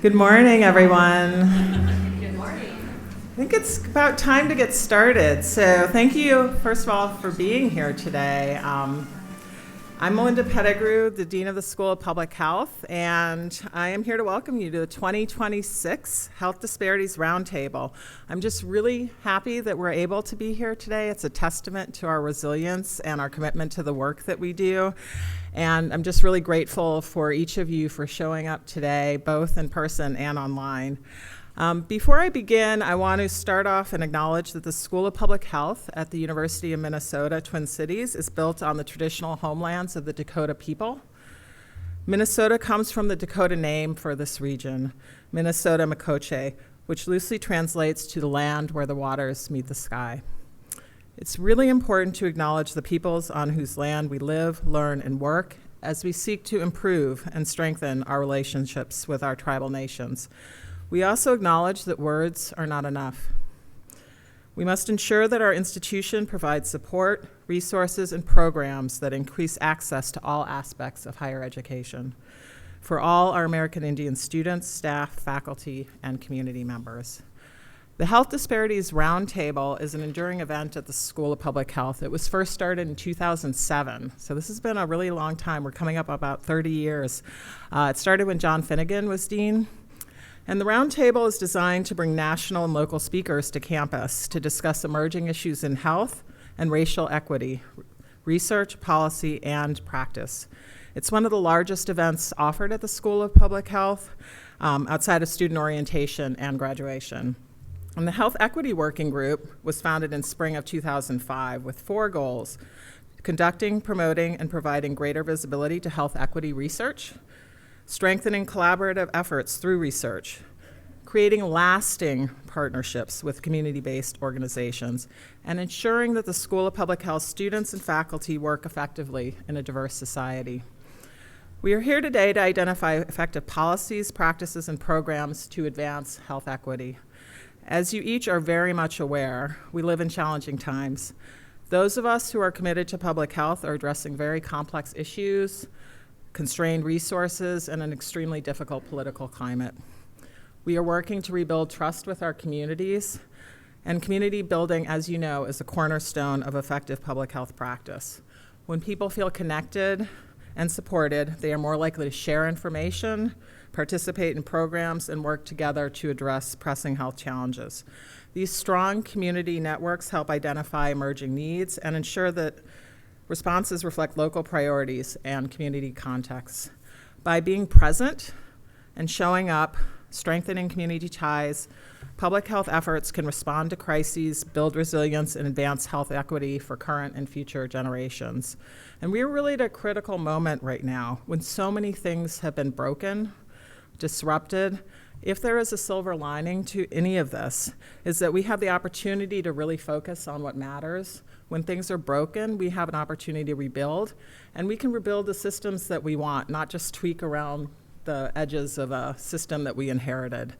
Good morning, everyone. Good morning. I think it's about time to get started. So thank you, first of all, for being here today. I'm Melinda Pettigrew, the Dean of the School of Public Health, and I am here to welcome you to the 2026 Health Disparities Roundtable. I'm just really happy that we're able to be here today. It's a testament to our resilience and our commitment to the work that we do. And I'm just really grateful for each of you for showing up today, both in person and online. Before I begin, I want to start off and acknowledge that the School of Public Health at the University of Minnesota, Twin Cities, is built on the traditional homelands of the Dakota people. Minnesota comes from the Dakota name for this region, Minnesota Makoche, which loosely translates to the land where the waters meet the sky. It's really important to acknowledge the peoples on whose land we live, learn, and work as we seek to improve and strengthen our relationships with our tribal nations. We also acknowledge that words are not enough. We must ensure that our institution provides support, resources, and programs that increase access to all aspects of higher education for all our American Indian students, staff, faculty, and community members. The Health Disparities Roundtable is an enduring event at the School of Public Health. It was first started in 2007, so this has been a really long time. We're coming up about 30 years. It started when John Finnegan was dean. And the roundtable is designed to bring national and local speakers to campus to discuss emerging issues in health and racial equity, research, policy, and practice. It's one of the largest events offered at the School of Public Health outside of student orientation and graduation. And the Health Equity Working Group was founded in spring of 2005 with 4 goals: conducting, promoting, and providing greater visibility to health equity research, strengthening collaborative efforts through research, creating lasting partnerships with community-based organizations, and ensuring that the School of Public Health students and faculty work effectively in a diverse society. We are here today to identify effective policies, practices, and programs to advance health equity. As you each are very much aware, we live in challenging times. Those of us who are committed to public health are addressing very complex issues, constrained resources, and an extremely difficult political climate. We are working to rebuild trust with our communities, and community building, as you know, is a cornerstone of effective public health practice. When people feel connected and supported, they are more likely to share information, participate in programs, and work together to address pressing health challenges. These strong community networks help identify emerging needs and ensure that responses reflect local priorities and community contexts. By being present and showing up, strengthening community ties, public health efforts can respond to crises, build resilience, and advance health equity for current and future generations. And we're really at a critical moment right now when so many things have been broken, disrupted. If there is a silver lining to any of this, is that we have the opportunity to really focus on what matters. When things are broken, we have an opportunity to rebuild, and we can rebuild the systems that we want, not just tweak around the edges of a system that we inherited.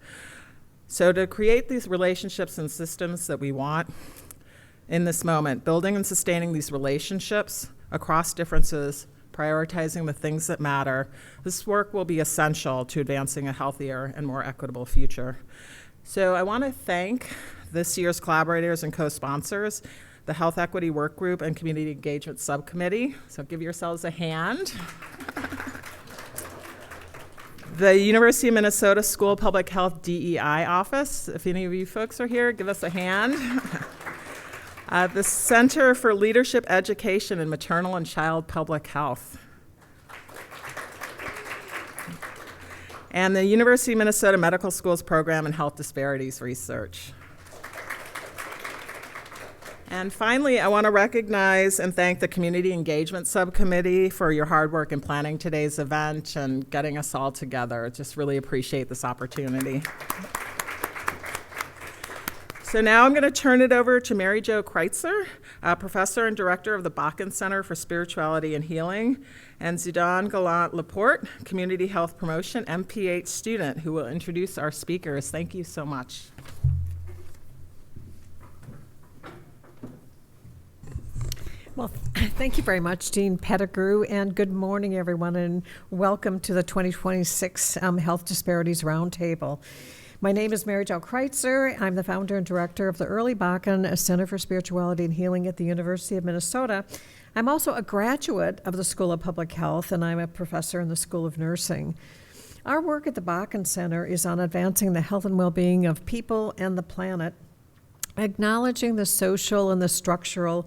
So to create these relationships and systems that we want in this moment, building and sustaining these relationships across differences, prioritizing the things that matter, this work will be essential to advancing a healthier and more equitable future. So I want to thank this year's collaborators and co-sponsors, the Health Equity Work Group and Community Engagement Subcommittee. So give yourselves a hand. The University of Minnesota School of Public Health DEI office. If any of you folks are here, give us a hand. The Center for Leadership Education in Maternal and Child Public Health. And the University of Minnesota Medical Schools Program in Health Disparities Research. And finally, I want to recognize and thank the Community Engagement Subcommittee for your hard work in planning today's event and getting us all together. Just really appreciate this opportunity. So now I'm going to turn it over to Mary Jo Kreitzer, professor and director of the Bakken Center for Spirituality and Healing, and Zidane Gallant-Laporte, Community Health Promotion, MPH student, who will introduce our speakers. Thank you so much. Well, thank you very much, Dean Pettigrew, and good morning, everyone, and welcome to the 2026 Health Disparities Roundtable. My name is Mary Jo Kreitzer. I'm the founder and director of the Early Bakken Center for Spirituality and Healing at the University of Minnesota. I'm also a graduate of the School of Public Health, and I'm a professor in the School of Nursing. Our work at the Bakken Center is on advancing the health and well-being of people and the planet, acknowledging the social and the structural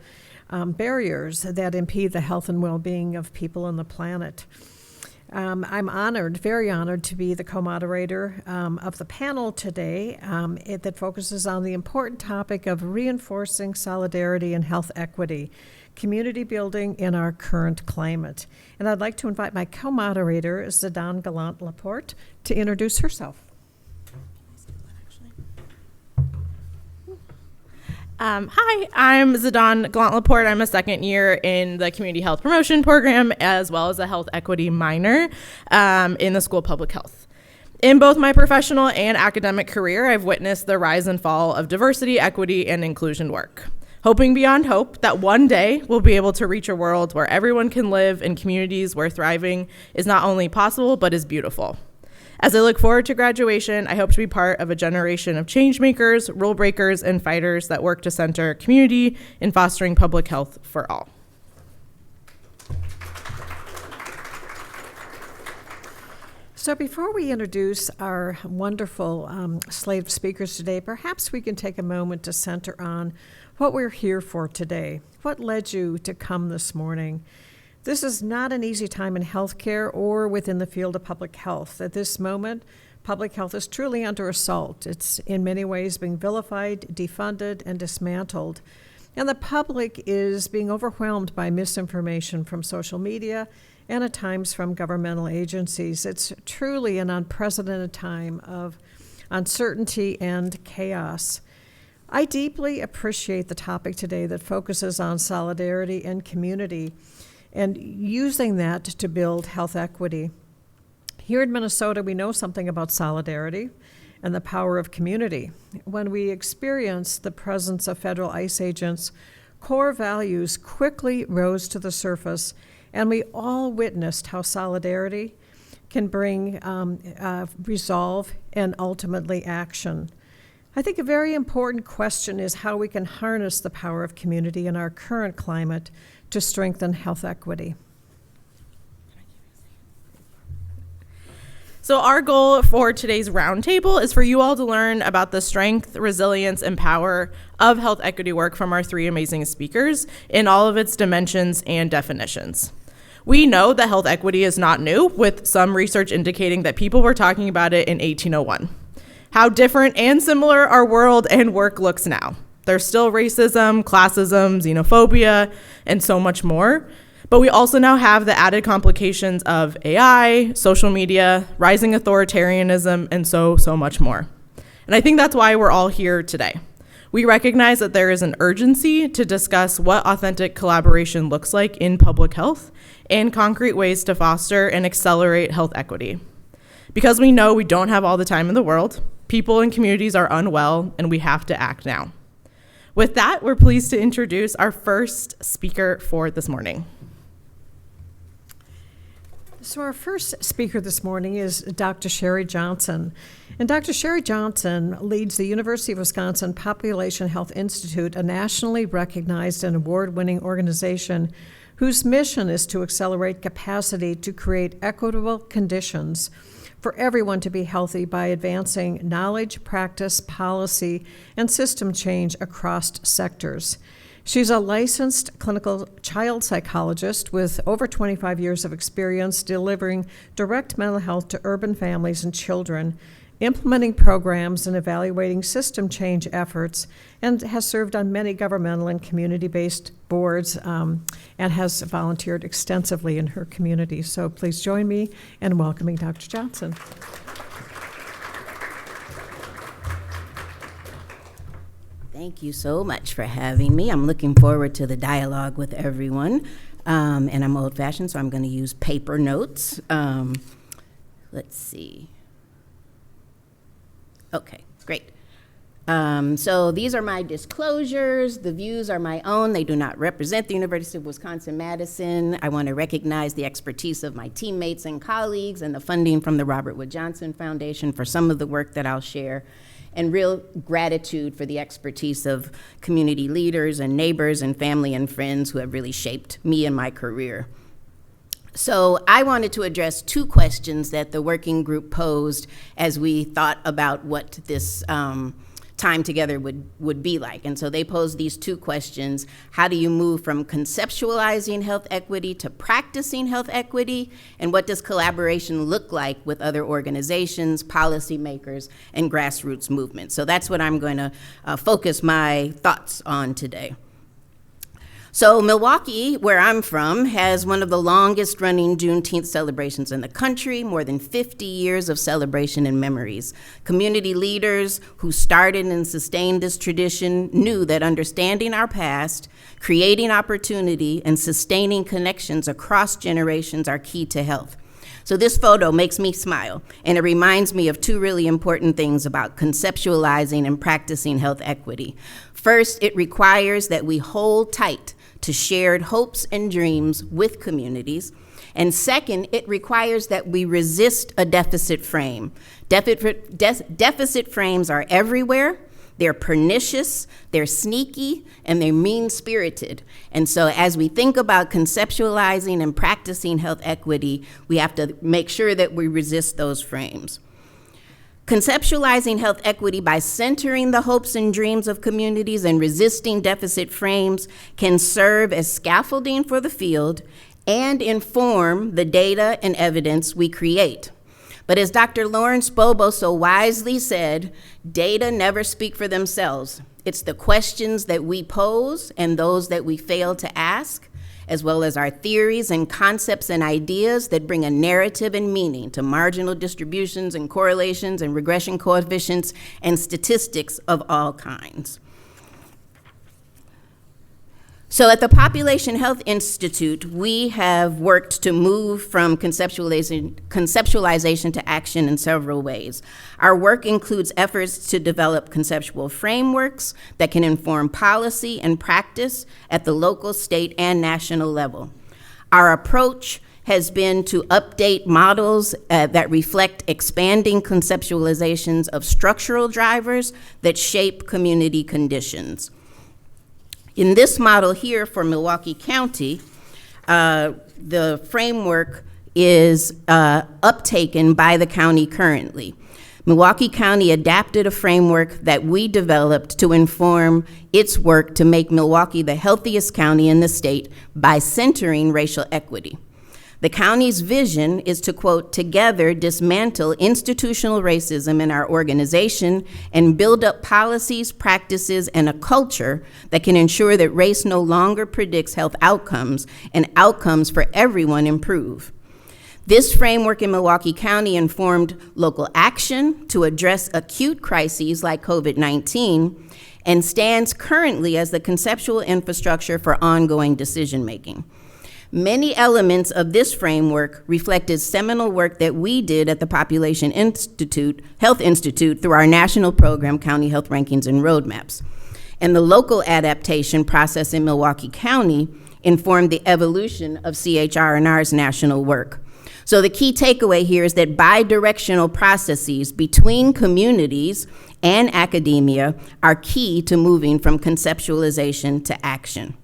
barriers that impede the health and well-being of people on the planet. I'm honored, very honored, to be the co-moderator of the panel today that focuses on the important topic of reinforcing solidarity and health equity, community building in our current climate. And I'd like to invite my co-moderator, Zidane Gallant-Laporte, to introduce herself. Hi, I'm Zidane Gallant-Laporte. I'm a second year in the Community Health Promotion Program, as well as a Health Equity minor in the School of Public Health. In both my professional and academic career, I've witnessed the rise and fall of diversity, equity, and inclusion work. Hoping beyond hope that one day we'll be able to reach a world where everyone can live in communities where thriving is not only possible, but is beautiful. As I look forward to graduation, I hope to be part of a generation of change makers, rule breakers, and fighters that work to center community in fostering public health for all. So before we introduce our wonderful slate of speakers today, perhaps we can take a moment to center on what we're here for today. What led you to come this morning? This is not an easy time in healthcare or within the field of public health. At this moment, public health is truly under assault. It's in many ways being vilified, defunded, and dismantled. And the public is being overwhelmed by misinformation from social media and at times from governmental agencies. It's truly an unprecedented time of uncertainty and chaos. I deeply appreciate the topic today that focuses on solidarity and community, and using that to build health equity. Here in Minnesota, we know something about solidarity and the power of community. When we experienced the presence of federal ICE agents, core values quickly rose to the surface, and we all witnessed how solidarity can bring resolve and ultimately action. I think a very important question is how we can harness the power of community in our current climate to strengthen health equity. So our goal for today's roundtable is for you all to learn about the strength, resilience, and power of health equity work from our three amazing speakers in all of its dimensions and definitions. We know that health equity is not new, with some research indicating that people were talking about it in 1801. How different and similar our world and work looks now. There's still racism, classism, xenophobia, and so much more. But we also now have the added complications of AI, social media, rising authoritarianism, and so much more. And I think that's why we're all here today. We recognize that there is an urgency to discuss what authentic collaboration looks like in public health and concrete ways to foster and accelerate health equity. Because we know we don't have all the time in the world, people and communities are unwell, and we have to act now. With that, we're pleased to introduce our first speaker for this morning. So our first speaker this morning is Dr. Sheri Johnson. And Dr. Sheri Johnson leads the University of Wisconsin Population Health Institute, a nationally recognized and award-winning organization whose mission is to accelerate capacity to create equitable conditions for everyone to be healthy by advancing knowledge, practice, policy, and system change across sectors. She's a licensed clinical child psychologist with over 25 years of experience delivering direct mental health to urban families and children, implementing programs and evaluating system change efforts, and has served on many governmental and community-based boards and has volunteered extensively in her community. So please join me in welcoming Dr. Johnson. Thank you so much for having me. I'm looking forward to the dialogue with everyone. And I'm old-fashioned, so I'm going to use paper notes. Let's see. Okay, great. So these are my disclosures. The views are my own. They do not represent the University of Wisconsin-Madison. I want to recognize the expertise of my teammates and colleagues and the funding from the Robert Wood Johnson Foundation for some of the work that I'll share, and real gratitude for the expertise of community leaders and neighbors and family and friends who have really shaped me and my career. So I wanted to address two questions that the working group posed as we thought about what this time together would be like. And so they posed these two questions. How do you move from conceptualizing health equity to practicing health equity? And what does collaboration look like with other organizations, policymakers, and grassroots movements? So that's what I'm going to focus my thoughts on today. So Milwaukee, where I'm from, has one of the longest running Juneteenth celebrations in the country, more than 50 years of celebration and memories. Community leaders who started and sustained this tradition knew that understanding our past, creating opportunity, and sustaining connections across generations are key to health. So this photo makes me smile, and it reminds me of two really important things about conceptualizing and practicing health equity. First, it requires that we hold tight to shared hopes and dreams with communities. And second, it requires that we resist a deficit frame. Deficit frames are everywhere. They're pernicious, they're sneaky, and they're mean-spirited. And so as we think about conceptualizing and practicing health equity, we have to make sure that we resist those frames. Conceptualizing health equity by centering the hopes and dreams of communities and resisting deficit frames can serve as scaffolding for the field and inform the data and evidence we create. But as Dr. Lawrence Bobo so wisely said, data never speak for themselves. It's the questions that we pose and those that we fail to ask, as well as our theories and concepts and ideas that bring a narrative and meaning to marginal distributions and correlations and regression coefficients and statistics of all kinds. So at the Population Health Institute, we have worked to move from conceptualization to action in several ways. Our work includes efforts to develop conceptual frameworks that can inform policy and practice at the local, state, and national level. Our approach has been to update models that reflect expanding conceptualizations of structural drivers that shape community conditions. In this model here for Milwaukee County, the framework is uptaken by the county currently. Milwaukee County adapted a framework that we developed to inform its work to make Milwaukee the healthiest county in the state by centering racial equity. The county's vision is to, quote, together dismantle institutional racism in our organization and build up policies, practices, and a culture that can ensure that race no longer predicts health outcomes and outcomes for everyone improve. This framework in Milwaukee County informed local action to address acute crises like COVID-19 and stands currently as the conceptual infrastructure for ongoing decision-making. Many elements of this framework reflected seminal work that we did at the Population Health Institute through our national program, County Health Rankings and Roadmaps. And the local adaptation process in Milwaukee County informed the evolution of CHR&R's national work. So the key takeaway here is that bidirectional processes between communities and academia are key to moving from conceptualization to action.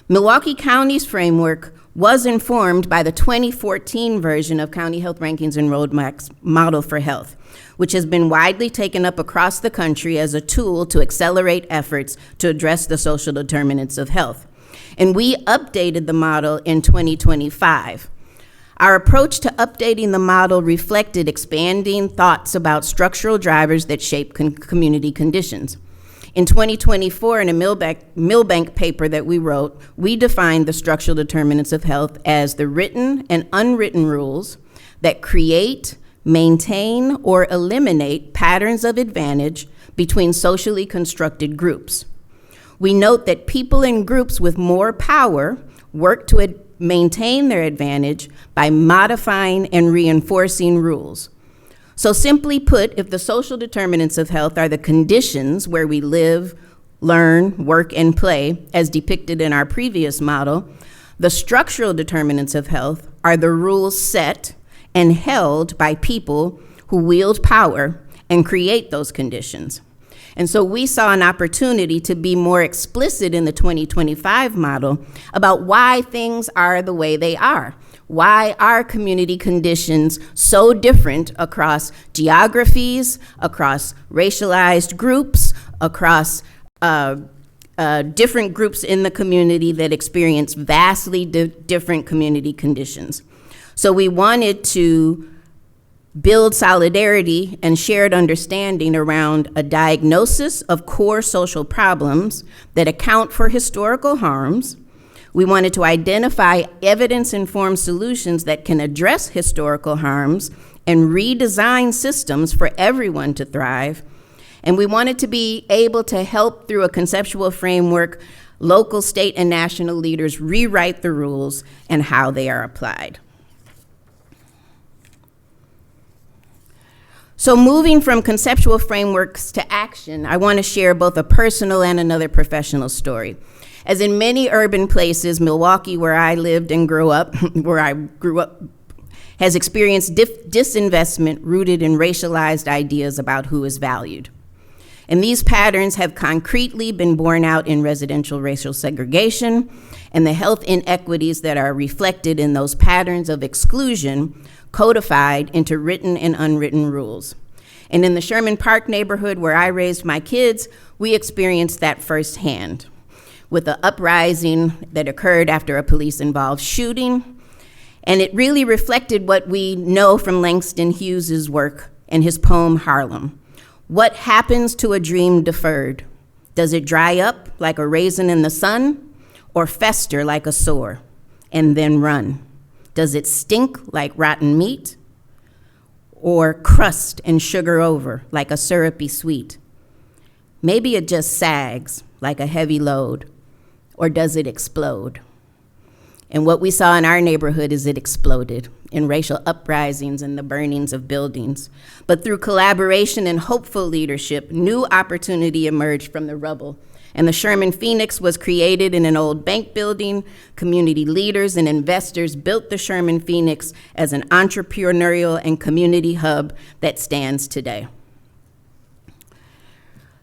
Milwaukee County's framework was informed by the 2014 version of County Health Rankings and Roadmaps Model for Health, which has been widely taken up across the country as a tool to accelerate efforts to address the social determinants of health. And we updated the model in 2025. Our approach to updating the model reflected expanding thoughts about structural drivers that shape community conditions. In 2024, in a Milbank paper that we wrote, we defined the structural determinants of health as the written and unwritten rules that create, maintain, or eliminate patterns of advantage between socially constructed groups. We note that people in groups with more power work to maintain their advantage by modifying and reinforcing rules. So simply put, if the social determinants of health are the conditions where we live, learn, work, and play, as depicted in our previous model, the structural determinants of health are the rules set and held by people who wield power and create those conditions. And so we saw an opportunity to be more explicit in the 2025 model about why things are the way they are. Why are community conditions so different across geographies, across racialized groups, across different groups in the community that experience vastly different community conditions? So we wanted to build solidarity and shared understanding around a diagnosis of core social problems that account for historical harms. We wanted to identify evidence-informed solutions that can address historical harms and redesign systems for everyone to thrive. And we wanted to be able to help, through a conceptual framework, local, state, and national leaders rewrite the rules and how they are applied. So moving from conceptual frameworks to action, I want to share both a personal and another professional story. As in many urban places, Milwaukee, where I lived and grew up, has experienced disinvestment rooted in racialized ideas about who is valued. And these patterns have concretely been borne out in residential racial segregation and the health inequities that are reflected in those patterns of exclusion codified into written and unwritten rules. And in the Sherman Park neighborhood where I raised my kids, we experienced that firsthand with the uprising that occurred after a police-involved shooting. And it really reflected what we know from Langston Hughes's work and his poem, Harlem. What happens to a dream deferred? Does it dry up like a raisin in the sun, or fester like a sore and then run? Does it stink like rotten meat, or crust and sugar over like a syrupy sweet? Maybe it just sags like a heavy load, or does it explode? And what we saw in our neighborhood is it exploded in racial uprisings and the burnings of buildings. But through collaboration and hopeful leadership, new opportunity emerged from the rubble. And the Sherman Phoenix was created in an old bank building. Community leaders and investors built the Sherman Phoenix as an entrepreneurial and community hub that stands today.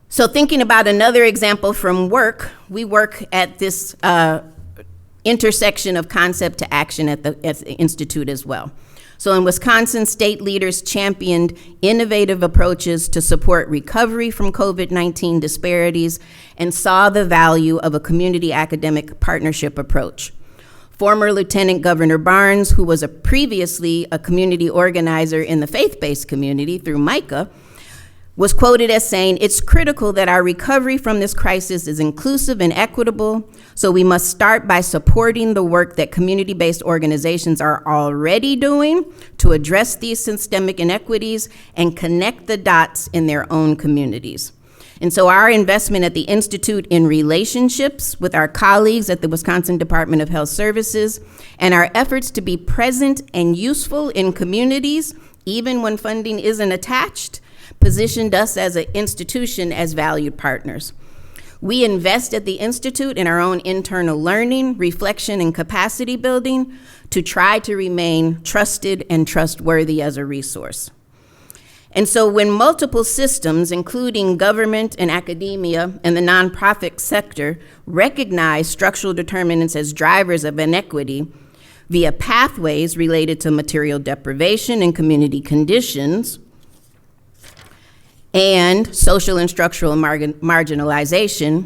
So thinking about another example from work, we work at this intersection of concept to action at the Institute as well. So in Wisconsin, state leaders championed innovative approaches to support recovery from COVID-19 disparities and saw the value of a community academic partnership approach. Former Lieutenant Governor Barnes, who was previously a community organizer in the faith-based community through MICA, was quoted as saying, "It's critical that our recovery from this crisis is inclusive and equitable, so we must start by supporting the work that community-based organizations are already doing to address these systemic inequities and connect the dots in their own communities." And so our investment at the Institute in relationships with our colleagues at the Wisconsin Department of Health Services and our efforts to be present and useful in communities, even when funding isn't attached, positioned us as an institution as valued partners. We invest at the Institute in our own internal learning, reflection, and capacity building to try to remain trusted and trustworthy as a resource. And so when multiple systems, including government and academia and the nonprofit sector, recognize structural determinants as drivers of inequity via pathways related to material deprivation and community conditions, and social and structural marginalization,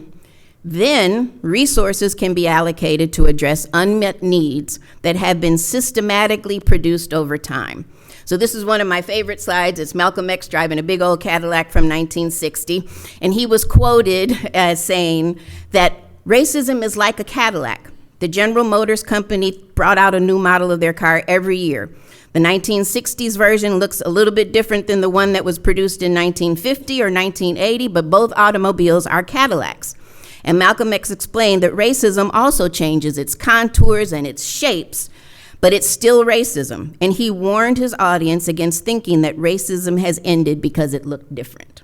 then resources can be allocated to address unmet needs that have been systematically produced over time. So this is one of my favorite slides. It's Malcolm X driving a big old Cadillac from 1960, and he was quoted as saying that racism is like a Cadillac. The General Motors Company brought out a new model of their car every year. The 1960s version looks a little bit different than the one that was produced in 1950 or 1980, but both automobiles are Cadillacs. And Malcolm X explained that racism also changes its contours and its shapes, but it's still racism, and he warned his audience against thinking that racism has ended because it looked different.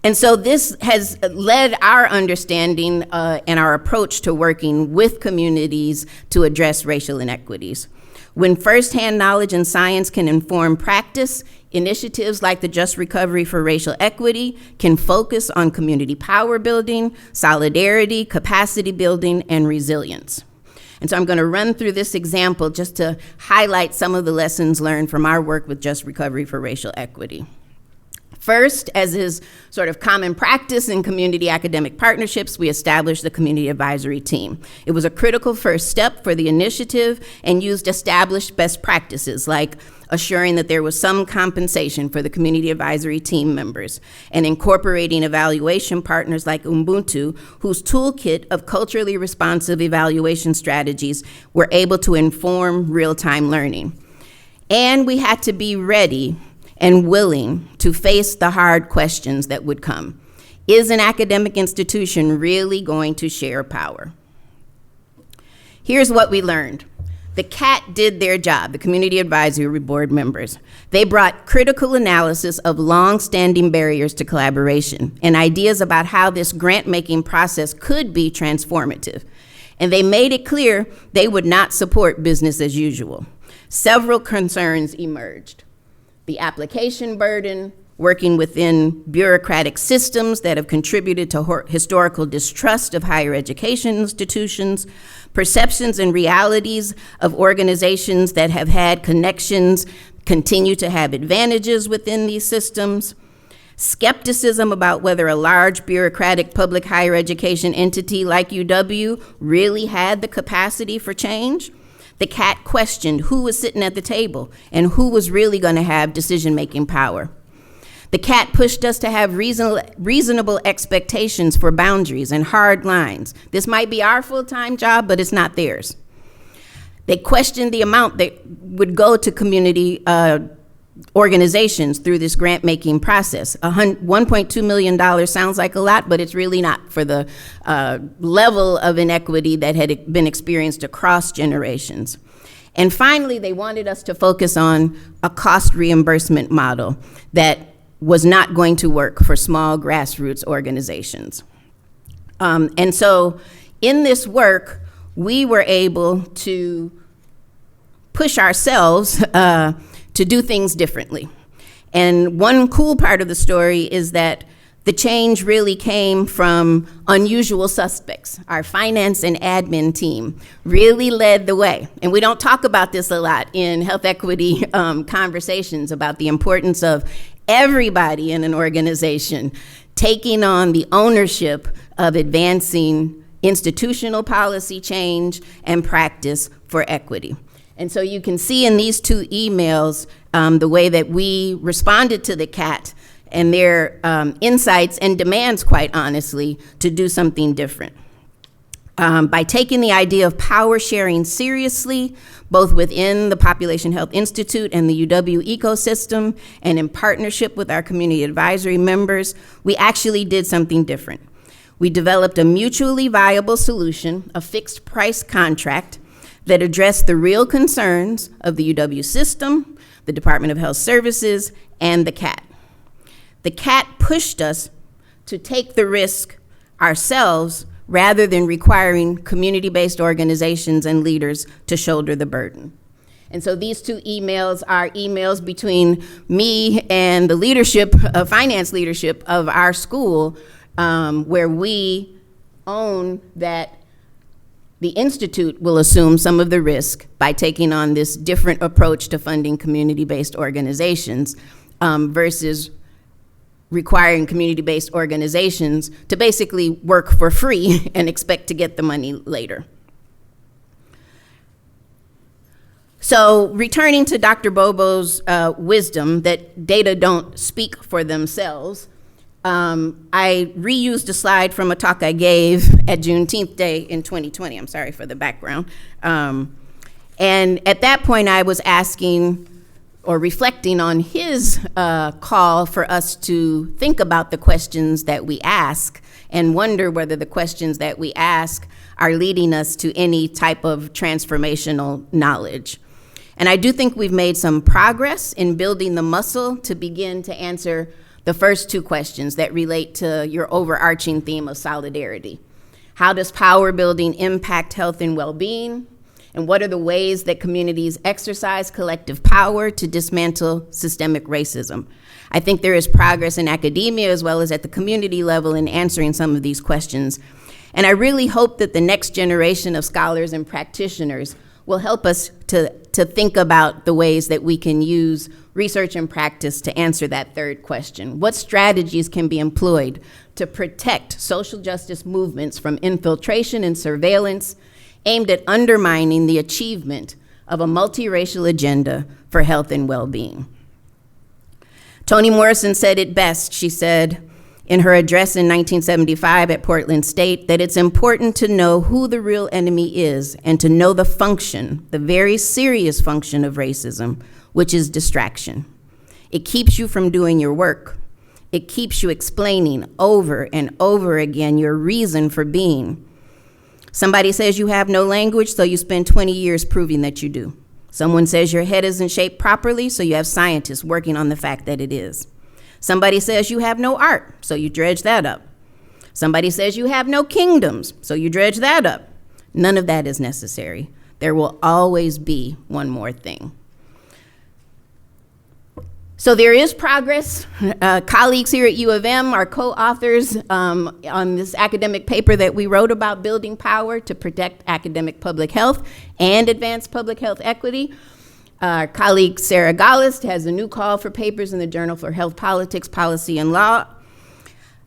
And so this has led our understanding and our approach to working with communities to address racial inequities. When firsthand knowledge and science can inform practice, initiatives like the Just Recovery for Racial Equity can focus on community power building, solidarity, capacity building, and resilience. And so I'm going to run through this example just to highlight some of the lessons learned from our work with Just Recovery for Racial Equity. First, as is sort of common practice in community academic partnerships, we established the community advisory team. It was a critical first step for the initiative and used established best practices like assuring that there was some compensation for the community advisory team members and incorporating evaluation partners like Ubuntu, whose toolkit of culturally responsive evaluation strategies were able to inform real-time learning. And we had to be ready and willing to face the hard questions that would come. Is an academic institution really going to share power? Here's what we learned. The CAT did their job, the Community Advisory Board members. They brought critical analysis of long-standing barriers to collaboration and ideas about how this grant-making process could be transformative. And they made it clear they would not support business as usual. Several concerns emerged. The application burden, working within bureaucratic systems that have contributed to historical distrust of higher education institutions, perceptions and realities of organizations that have had connections continue to have advantages within these systems, skepticism about whether a large bureaucratic public higher education entity like UW really had the capacity for change. The CAT questioned who was sitting at the table and who was really going to have decision-making power. The CAT pushed us to have reasonable expectations for boundaries and hard lines. This might be our full-time job, but it's not theirs. They questioned the amount that would go to community organizations through this grant-making process. $1.2 million sounds like a lot, but it's really not for the level of inequity that had been experienced across generations. And finally, they wanted us to focus on a cost reimbursement model that was not going to work for small grassroots organizations. And so in this work, we were able to push ourselves to do things differently. And one cool part of the story is that the change really came from unusual suspects. Our finance and admin team really led the way. And we don't talk about this a lot in health equity conversations about the importance of everybody in an organization taking on the ownership of advancing institutional policy change and practice for equity. And so you can see in these two emails the way that we responded to the CAT and their insights and demands, quite honestly, to do something different. By taking the idea of power sharing seriously, both within the Population Health Institute and the UW ecosystem, and in partnership with our community advisory members, we actually did something different. We developed a mutually viable solution, a fixed price contract, that addressed the real concerns of the UW system, the Department of Health Services, and the CAT. The CAT pushed us to take the risk ourselves rather than requiring community-based organizations and leaders to shoulder the burden. And so these two emails are emails between me and the leadership, finance leadership of our school, where we own that the Institute will assume some of the risk by taking on this different approach to funding community-based organizations versus requiring community-based organizations to basically work for free and expect to get the money later. So returning to Dr. Bobo's wisdom that data don't speak for themselves, I reused a slide from a talk I gave at Juneteenth Day in 2020. I'm sorry for the background. And at that point, I was asking or reflecting on his call for us to think about the questions that we ask and wonder whether the questions that we ask are leading us to any type of transformational knowledge. And I do think we've made some progress in building the muscle to begin to answer the first two questions that relate to your overarching theme of solidarity. How does power building impact health and well-being? And what are the ways that communities exercise collective power to dismantle systemic racism? I think there is progress in academia as well as at the community level in answering some of these questions. And I really hope that the next generation of scholars and practitioners will help us to think about the ways that we can use research and practice to answer that third question. What strategies can be employed to protect social justice movements from infiltration and surveillance aimed at undermining the achievement of a multiracial agenda for health and well-being? Toni Morrison said it best. She said in her address in 1975 at Portland State that it's important to know who the real enemy is and to know the function, the very serious function of racism, which is distraction. It keeps you from doing your work. It keeps you explaining over and over again your reason for being. Somebody says you have no language, so you spend 20 years proving that you do. Someone says your head isn't shaped properly, so you have scientists working on the fact that it is. Somebody says you have no art, so you dredge that up. Somebody says you have no kingdoms, so you dredge that up. None of that is necessary. There will always be one more thing. So there is progress. Colleagues here at U of M are co-authors on this academic paper that we wrote about building power to protect academic public health and advance public health equity. Our colleague Sarah Gollist has a new call for papers in the Journal for Health Politics, Policy, and Law.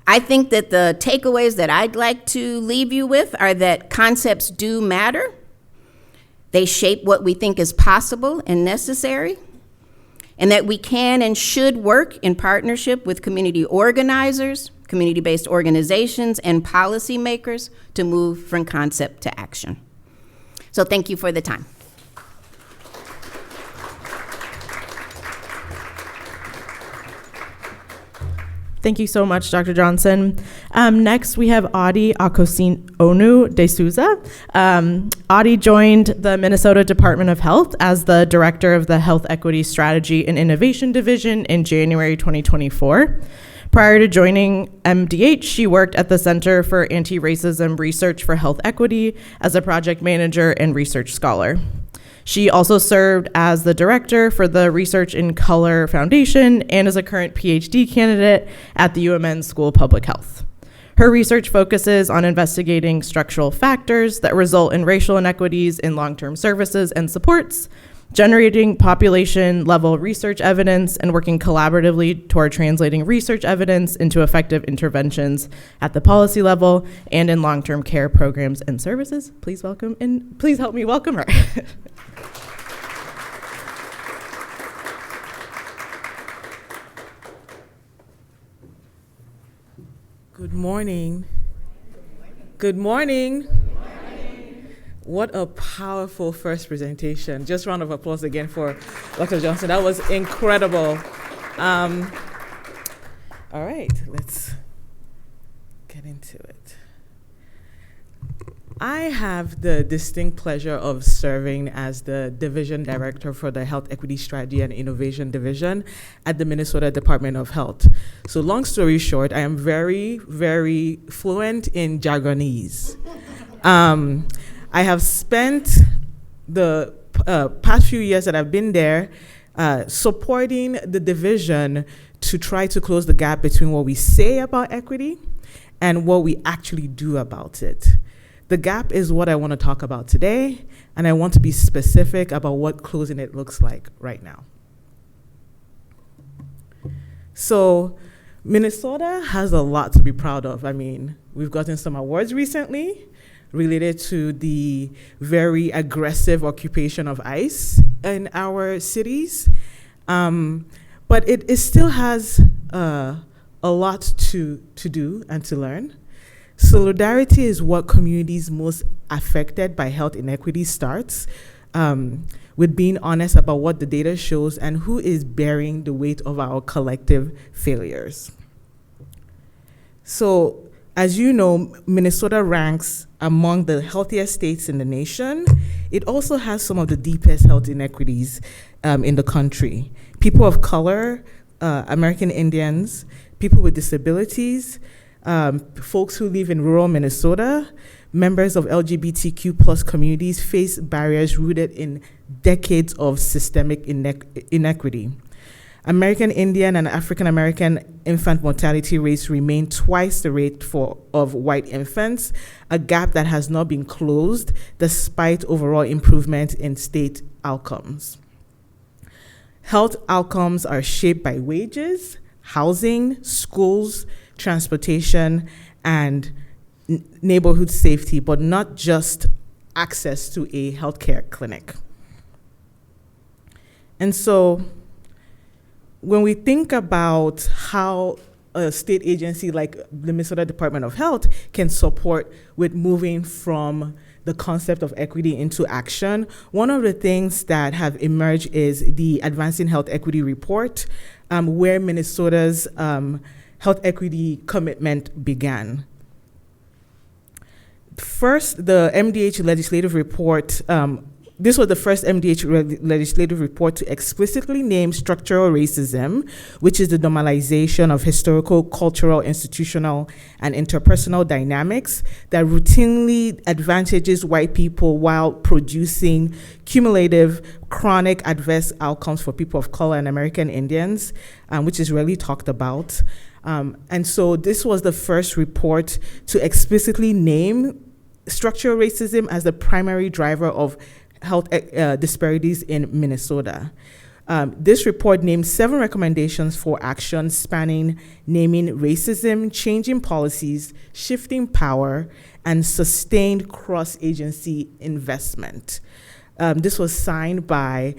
I think that the takeaways that I'd like to leave you with are that concepts do matter. They shape what we think is possible and necessary, and that we can and should work in partnership with community organizers, community-based organizations, and policymakers to move from concept to action. So thank you for the time. Thank you so much, Dr. Johnson. Next, we have Odichinma-DeSouza. Odi joined the Minnesota Department of Health as the director of the Health Equity Strategy and Innovation Division in January 2024. Prior to joining MDH, she worked at the Center for Anti-Racism Research for Health Equity as a project manager and research scholar. She also served as the director for the Research in Color Foundation and is a current Ph.D. candidate at the UMN School of Public Health. Her research focuses on investigating structural factors that result in racial inequities in long-term services and supports, generating population-level research evidence, and working collaboratively toward translating research evidence into effective interventions at the policy level and in long-term care programs and services. Please help me welcome her. Good morning. Good morning. What a powerful first presentation. Just a round of applause again for Dr. Johnson. That was incredible. All right, let's get into it. I have the distinct pleasure of serving as the Division Director for the Health Equity Strategy and Innovation Division at the Minnesota Department of Health. So long story short, I am very, very fluent in jargonese. I have spent the past few years that I've been there supporting the division to try to close the gap between what we say about equity and what we actually do about it. The gap is what I want to talk about today, and I want to be specific about what closing it looks like right now. So Minnesota has a lot to be proud of. I mean, we've gotten some awards recently related to the very aggressive occupation of ICE in our cities, but it still has a lot to do and to learn. Solidarity is what communities most affected by health inequity starts, with being honest about what the data shows and who is bearing the weight of our collective failures. So As you know, Minnesota ranks among the healthiest states in the nation. It also has some of the deepest health inequities in the country. People of color, American Indians, people with disabilities, folks who live in rural Minnesota, members of LGBTQ plus communities face barriers rooted in decades of systemic inequity. American Indian and African American infant mortality rates remain twice the rate of white infants, a gap that has not been closed despite overall improvement in state outcomes. Health outcomes are shaped by wages, housing, schools, transportation, and neighborhood safety, but not just access to a healthcare clinic. And so when we think about how a state agency like the Minnesota Department of Health can support with moving from the concept of equity into action, one of the things that have emerged is the Advancing Health Equity Report, where Minnesota's health equity commitment began. First, the MDH legislative report, this was the first MDH legislative report to explicitly name structural racism, which is the normalization of historical, cultural, institutional, and interpersonal dynamics that routinely advantages white people while producing cumulative, chronic adverse outcomes for people of color and American Indians, which is rarely talked about. And so this was the first report to explicitly name structural racism as the primary driver of health disparities in Minnesota. This report named 7 recommendations for action spanning naming racism, changing policies, shifting power, and sustained cross-agency investment. This was signed by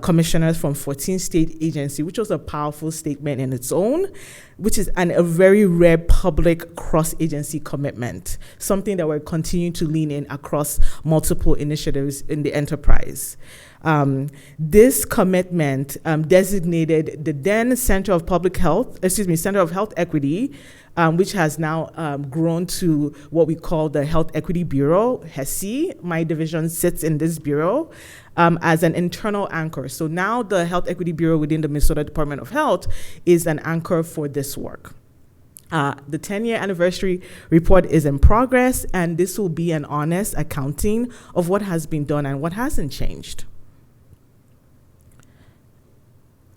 commissioners from 14 state agencies, which was a powerful statement in its own, which is a very rare public cross-agency commitment, something that we're continuing to lean in across multiple initiatives in the enterprise. This commitment designated the then Center of Health Equity, which has now grown to what we call the Health Equity Bureau, HESI. My division sits in this bureau as an internal anchor. So now the Health Equity Bureau within the Minnesota Department of Health is an anchor for this work. The 10-year anniversary report is in progress, and this will be an honest accounting of what has been done and what hasn't changed.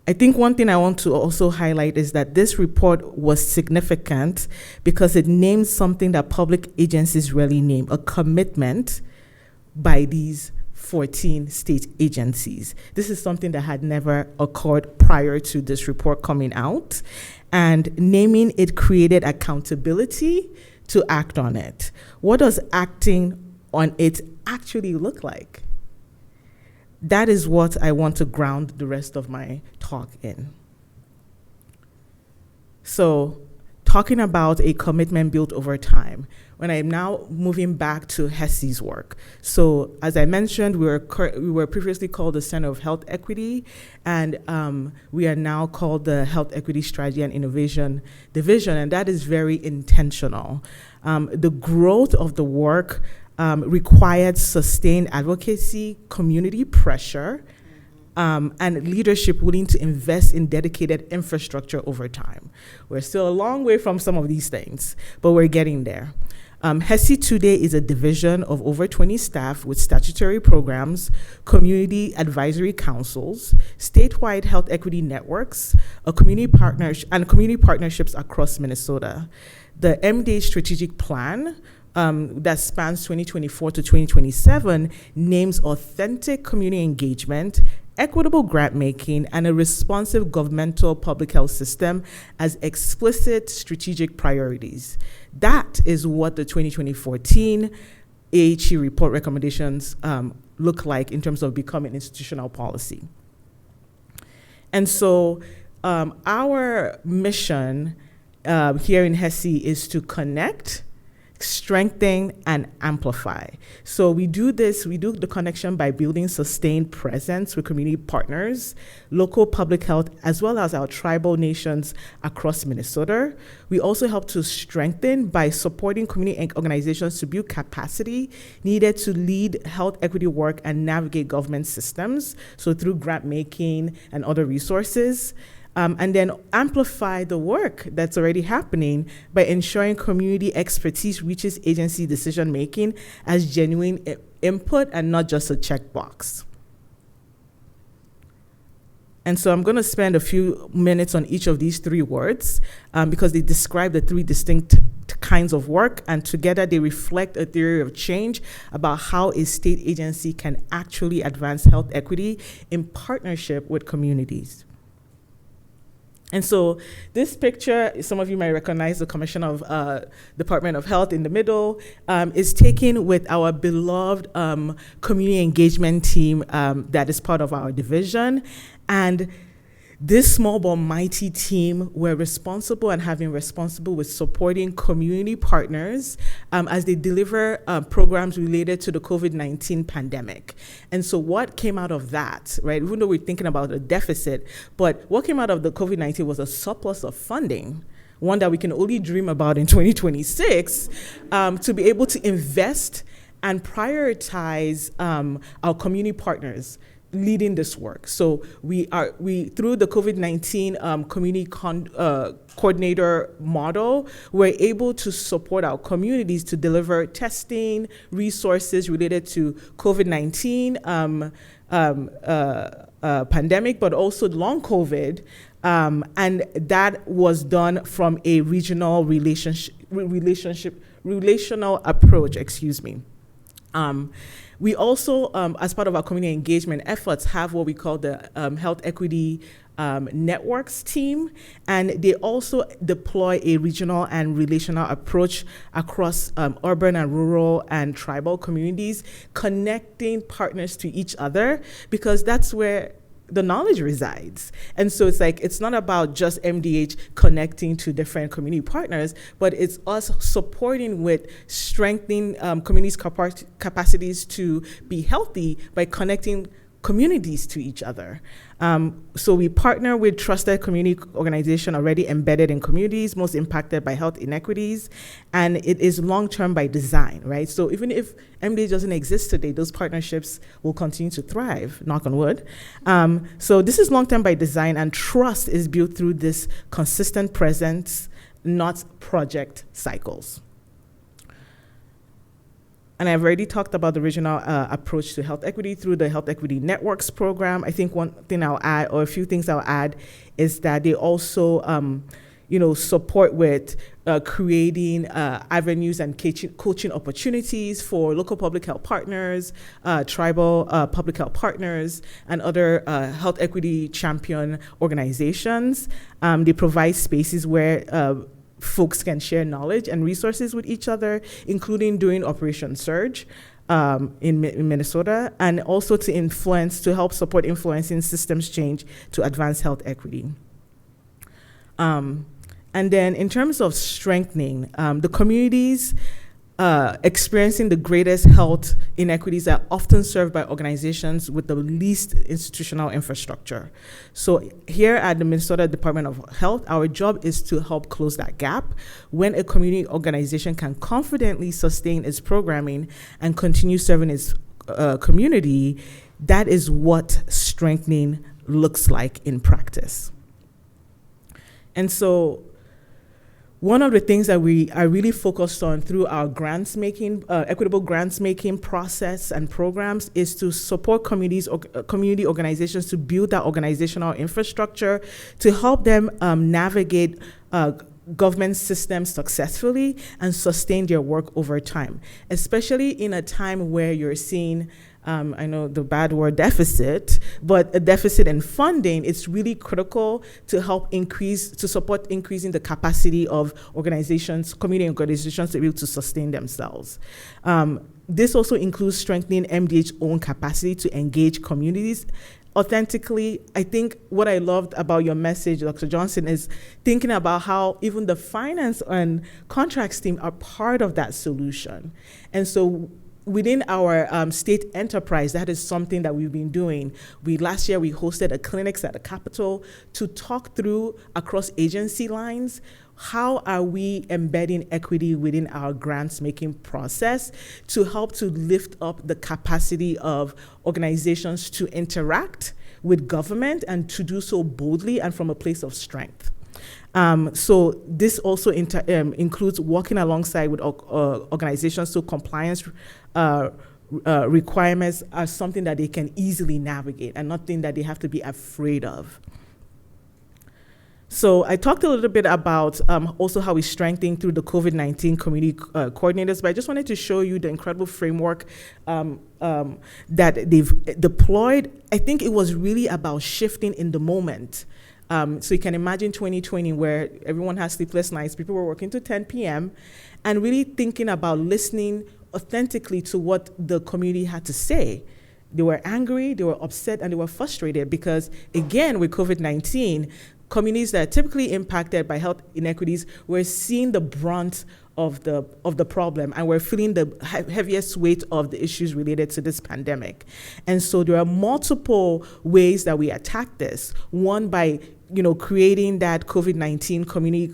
I think one thing I want to also highlight is that this report was significant because it names something that public agencies rarely name, a commitment by these 14 state agencies. This is something that had never occurred prior to this report coming out, and naming it created accountability to act on it. What does acting on it actually look like? That is what I want to ground the rest of my talk in. So, talking about a commitment built over time, when I'm now moving back to HESI's work. So, as I mentioned, we were previously called the Center of Health Equity, and we are now called the Health Equity Strategy and Innovation Division, and that is very intentional. The growth of the work required sustained advocacy, community pressure, and leadership willing to invest in dedicated infrastructure over time. We're still a long way from some of these things, but we're getting there. HESI today is a division of over 20 staff with statutory programs, community advisory councils, statewide health equity networks, community partnerships across Minnesota. The MDH strategic plan that spans 2024 to 2027 names authentic community engagement, equitable grant making, and a responsive governmental public health system as explicit strategic priorities. That is what the 2014 AHE report recommendations look like in terms of becoming institutional policy. And so our mission here in HESI is to connect, strengthen, and amplify. So we do the connection by building sustained presence with community partners, local public health, as well as our tribal nations across Minnesota. We also help to strengthen by supporting community organizations to build capacity needed to lead health equity work and navigate government systems, so through grant making and other resources. And then amplify the work that's already happening by ensuring community expertise reaches agency decision-making as genuine input and not just a checkbox. And so I'm going to spend a few minutes on each of these three words because they describe the three distinct kinds of work, and together they reflect a theory of change about how a state agency can actually advance health equity in partnership with communities. And so this picture, some of you might recognize the Commissioner of Department of Health in the middle, is taken with our beloved community engagement team that is part of our division. And this small but mighty team were responsible and have been responsible with supporting community partners as they deliver programs related to the COVID-19 pandemic. And so what came out of that, right, even though we're thinking about a deficit, but what came out of the COVID-19 was a surplus of funding, one that we can only dream about in 2026, to be able to invest and prioritize our community partners leading this work. So we through the COVID-19 community coordinator model, we're able to support our communities to deliver testing resources related to COVID-19 pandemic, but also long COVID, and that was done from a relational approach. Excuse me. We also, as part of our community engagement efforts, have what we call the Health Equity Networks team, and they also deploy a regional and relational approach across urban and rural and tribal communities, connecting partners to each other, because that's where the knowledge resides. And so it's not about just MDH connecting to different community partners, but it's us supporting with strengthening communities' capacities to be healthy by connecting communities to each other. So we partner with trusted community organizations already embedded in communities most impacted by health inequities, and it is long-term by design, right? So even if MDH doesn't exist today, those partnerships will continue to thrive, knock on wood. So this is long-term by design, and trust is built through this consistent presence, not project cycles. And I've already talked about the regional approach to health equity through the Health Equity Networks program. I think one thing I'll add, or a few things I'll add, is that they also, support with creating avenues and coaching opportunities for local public health partners, tribal public health partners, and other health equity champion organizations. They provide spaces where folks can share knowledge and resources with each other, including during Operation Surge in Minnesota, and also to help support influencing systems change to advance health equity. And then in terms of strengthening, the communities experiencing the greatest health inequities are often served by organizations with the least institutional infrastructure. So here at the Minnesota Department of Health, our job is to help close that gap. When a community organization can confidently sustain its programming and continue serving its community, that is what strengthening looks like in practice. And so one of the things that we are really focused on through our grants making, equitable grants making process and programs, is to support communities, community organizations to build that organizational infrastructure to help them navigate government systems successfully and sustain their work over time, especially in a time where you're seeing I know the bad word deficit, but a deficit in funding. It's really critical to help support increasing the capacity of organizations, community organizations, to be able to sustain themselves. This also includes strengthening MDH's own capacity to engage communities authentically, I think what I loved about your message, Dr. Johnson, is thinking about how even the finance and contracts team are part of that solution. And so within our state enterprise, that is something that we've been doing. Last year we hosted a clinics at the Capitol to talk through across agency lines, how are we embedding equity within our grants making process to help to lift up the capacity of organizations to interact with government and to do so boldly and from a place of strength. So this also includes working alongside with organizations, so compliance requirements are something that they can easily navigate and nothing that they have to be afraid of. So I talked a little bit about also how we strengthen through the COVID-19 community coordinators, but I just wanted to show you the incredible framework that they've deployed. I think it was really about shifting in the moment. So you can imagine 2020 where everyone has sleepless nights, people were working to 10 p.m. and really thinking about listening authentically to what the community had to say. They were angry, they were upset, and they were frustrated because, again, with COVID-19, communities that are typically impacted by health inequities were seeing the brunt of the problem, and we're feeling the heaviest weight of the issues related to this pandemic. And so there are multiple ways that we attack this. One, by creating that COVID-19 community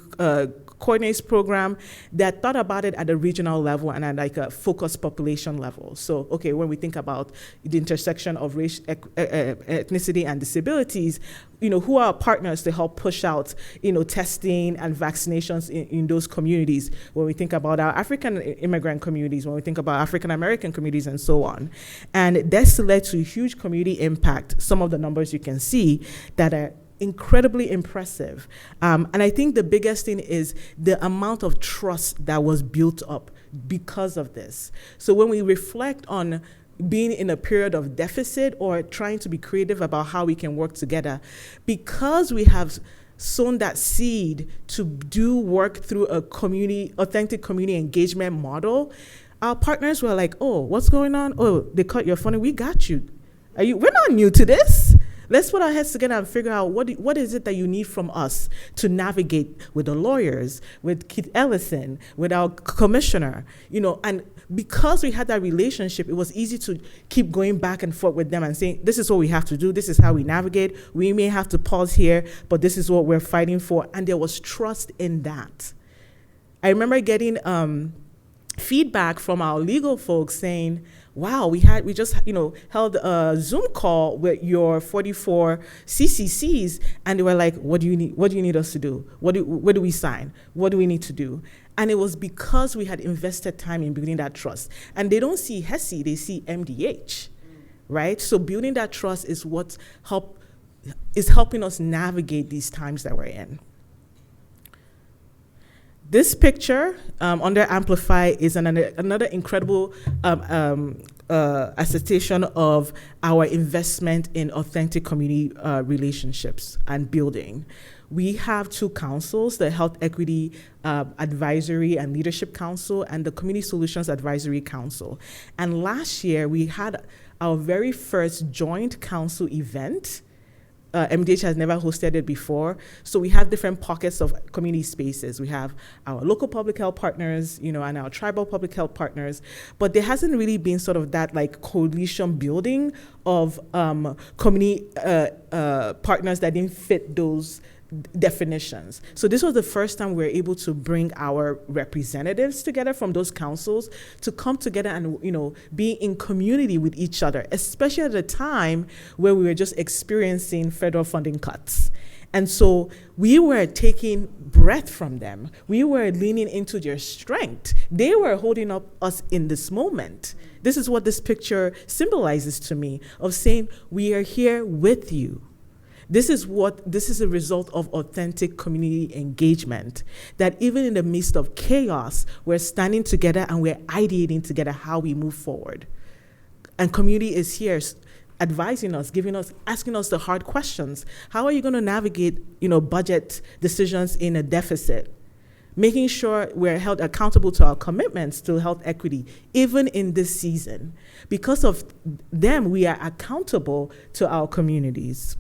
coordinates program that thought about it at a regional level and at like a focused population level. So, okay, when we think about the intersection of race, ethnicity, and disabilities, who are our partners to help push out, testing and vaccinations in those communities? When we think about our African immigrant communities, when we think about African American communities, and so on. And that's led to huge community impact. Some of the numbers you can see that are incredibly impressive. And I think the biggest thing is the amount of trust that was built up because of this. So when we reflect on being in a period of deficit or trying to be creative about how we can work together, because we have sown that seed to do work through a authentic community engagement model, our partners were like, oh, what's going on? Oh, they cut your funding. We got you. We're not new to this. Let's put our heads together and figure out what is it that you need from us to navigate with the lawyers, with Keith Ellison, with our commissioner, and because we had that relationship, it was easy to keep going back and forth with them and saying, this is what we have to do, this is how we navigate, we may have to pause here, but this is what we're fighting for, and there was trust in that. I remember getting feedback from our legal folks saying, wow, we just held a Zoom call with your 44 CCCs, and they were like, what do you need us to do? What do we sign? What do we need to do? And it was because we had invested time in building that trust. And they don't see HESI, they see MDH, right? So building that trust is what is helping us navigate these times that we're in. This picture under Amplify is another incredible attestation of our investment in authentic community relationships and building. We have two councils, the Health Equity Advisory and Leadership Council and the Community Solutions Advisory Council. And last year, we had our very first joint council event. MDH has never hosted it before. So we have different pockets of community spaces. We have our local public health partners, and our tribal public health partners, but there hasn't really been sort of that like coalition building of community partners that didn't fit those definitions. So this was the first time we were able to bring our representatives together from those councils to come together and be in community with each other, especially at a time where we were just experiencing federal funding cuts. And so we were taking breath from them. We were leaning into their strength. They were holding up us in this moment. This is what this picture symbolizes to me, of saying we are here with you. This is a result of authentic community engagement, that even in the midst of chaos, we're standing together and we're ideating together how we move forward. And community is here advising us, asking us the hard questions. How are you going to navigate, budget decisions in a deficit? making sure we're held accountable to our commitments to health equity, even in this season. Because of them, we are accountable to our communities.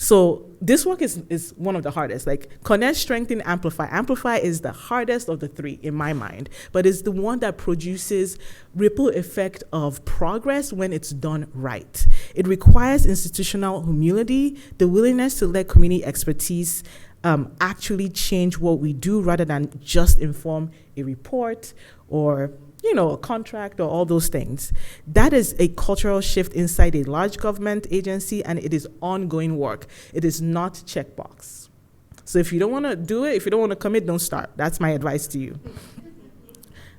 So this work is one of the hardest. Like, connect, strengthen, amplify. Amplify is the hardest of the three in my mind, but it's the one that produces ripple effect of progress when it's done right. It requires institutional humility, the willingness to let community expertise actually change what we do rather than just inform a report or a contract or all those things. That is a cultural shift inside a large government agency, and it is ongoing work. It is not checkbox. So if you don't want to do it, if you don't want to commit, don't start. That's my advice to you.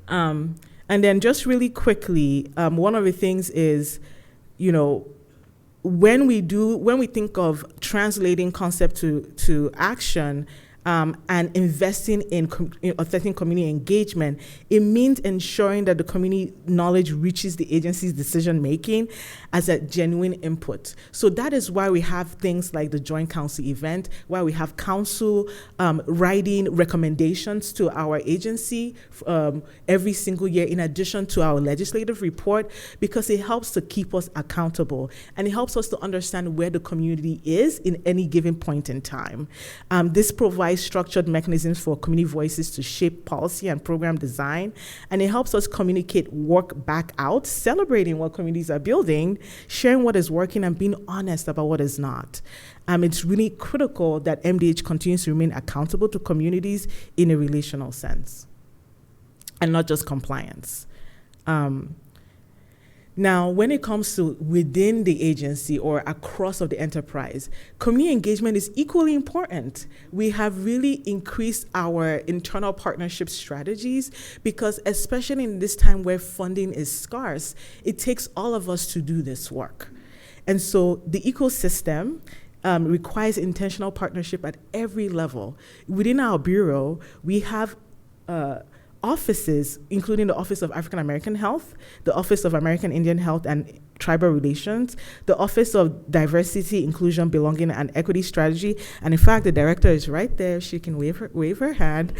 And then just really quickly, one of the things is, when we think of translating concept to action, and investing in authentic community engagement, it means ensuring that the community knowledge reaches the agency's decision making as a genuine input. So that is why we have things like the Joint Council event, why we have council writing recommendations to our agency every single year, in addition to our legislative report, because it helps to keep us accountable, and it helps us to understand where the community is in any given point in time. This provides structured mechanisms for community voices to shape policy and program design, and it helps us communicate work back out, celebrating what communities are building, sharing what is working, and being honest about what is not. It's really critical that MDH continues to remain accountable to communities in a relational sense, and not just compliance. Now, when it comes to within the agency or across of the enterprise, community engagement is equally important. We have really increased our internal partnership strategies because, especially in this time where funding is scarce, it takes all of us to do this work. And so the ecosystem requires intentional partnership at every level. Within our bureau, we have offices, including the Office of African American Health, the Office of American Indian Health and Tribal Relations, the Office of Diversity, Inclusion, Belonging, and Equity Strategy, and in fact, the director is right there. She can wave her hand.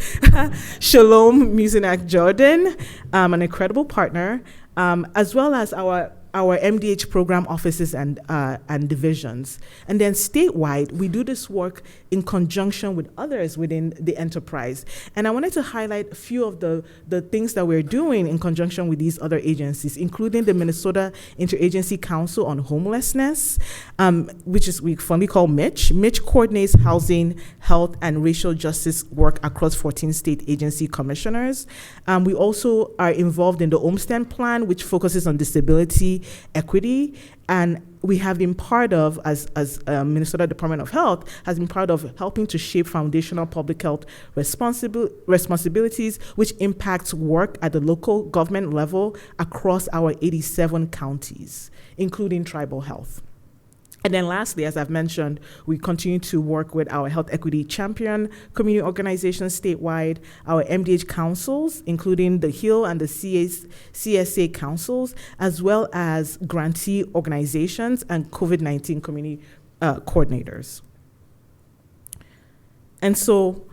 Shalom Muzinak Jordan, an incredible partner, as well as our MDH program offices and divisions. And then statewide, we do this work in conjunction with others within the enterprise. And I wanted to highlight a few of the things that we're doing in conjunction with these other agencies, including the Minnesota Interagency Council on Homelessness, which is we fondly call MITCH. MITCH coordinates housing, health, and racial justice work across 14 state agency commissioners. We also are involved in the Olmsted Plan, which focuses on disability equity, and we have been part of, as Minnesota Department of Health, has been part of helping to shape foundational public health responsibilities, which impacts work at the local government level across our 87 counties, including tribal health. And then lastly, as I've mentioned, we continue to work with our health equity champion community organizations statewide, our MDH councils, including the HEAL and the CSA councils, as well as grantee organizations and COVID-19 community coordinators. And so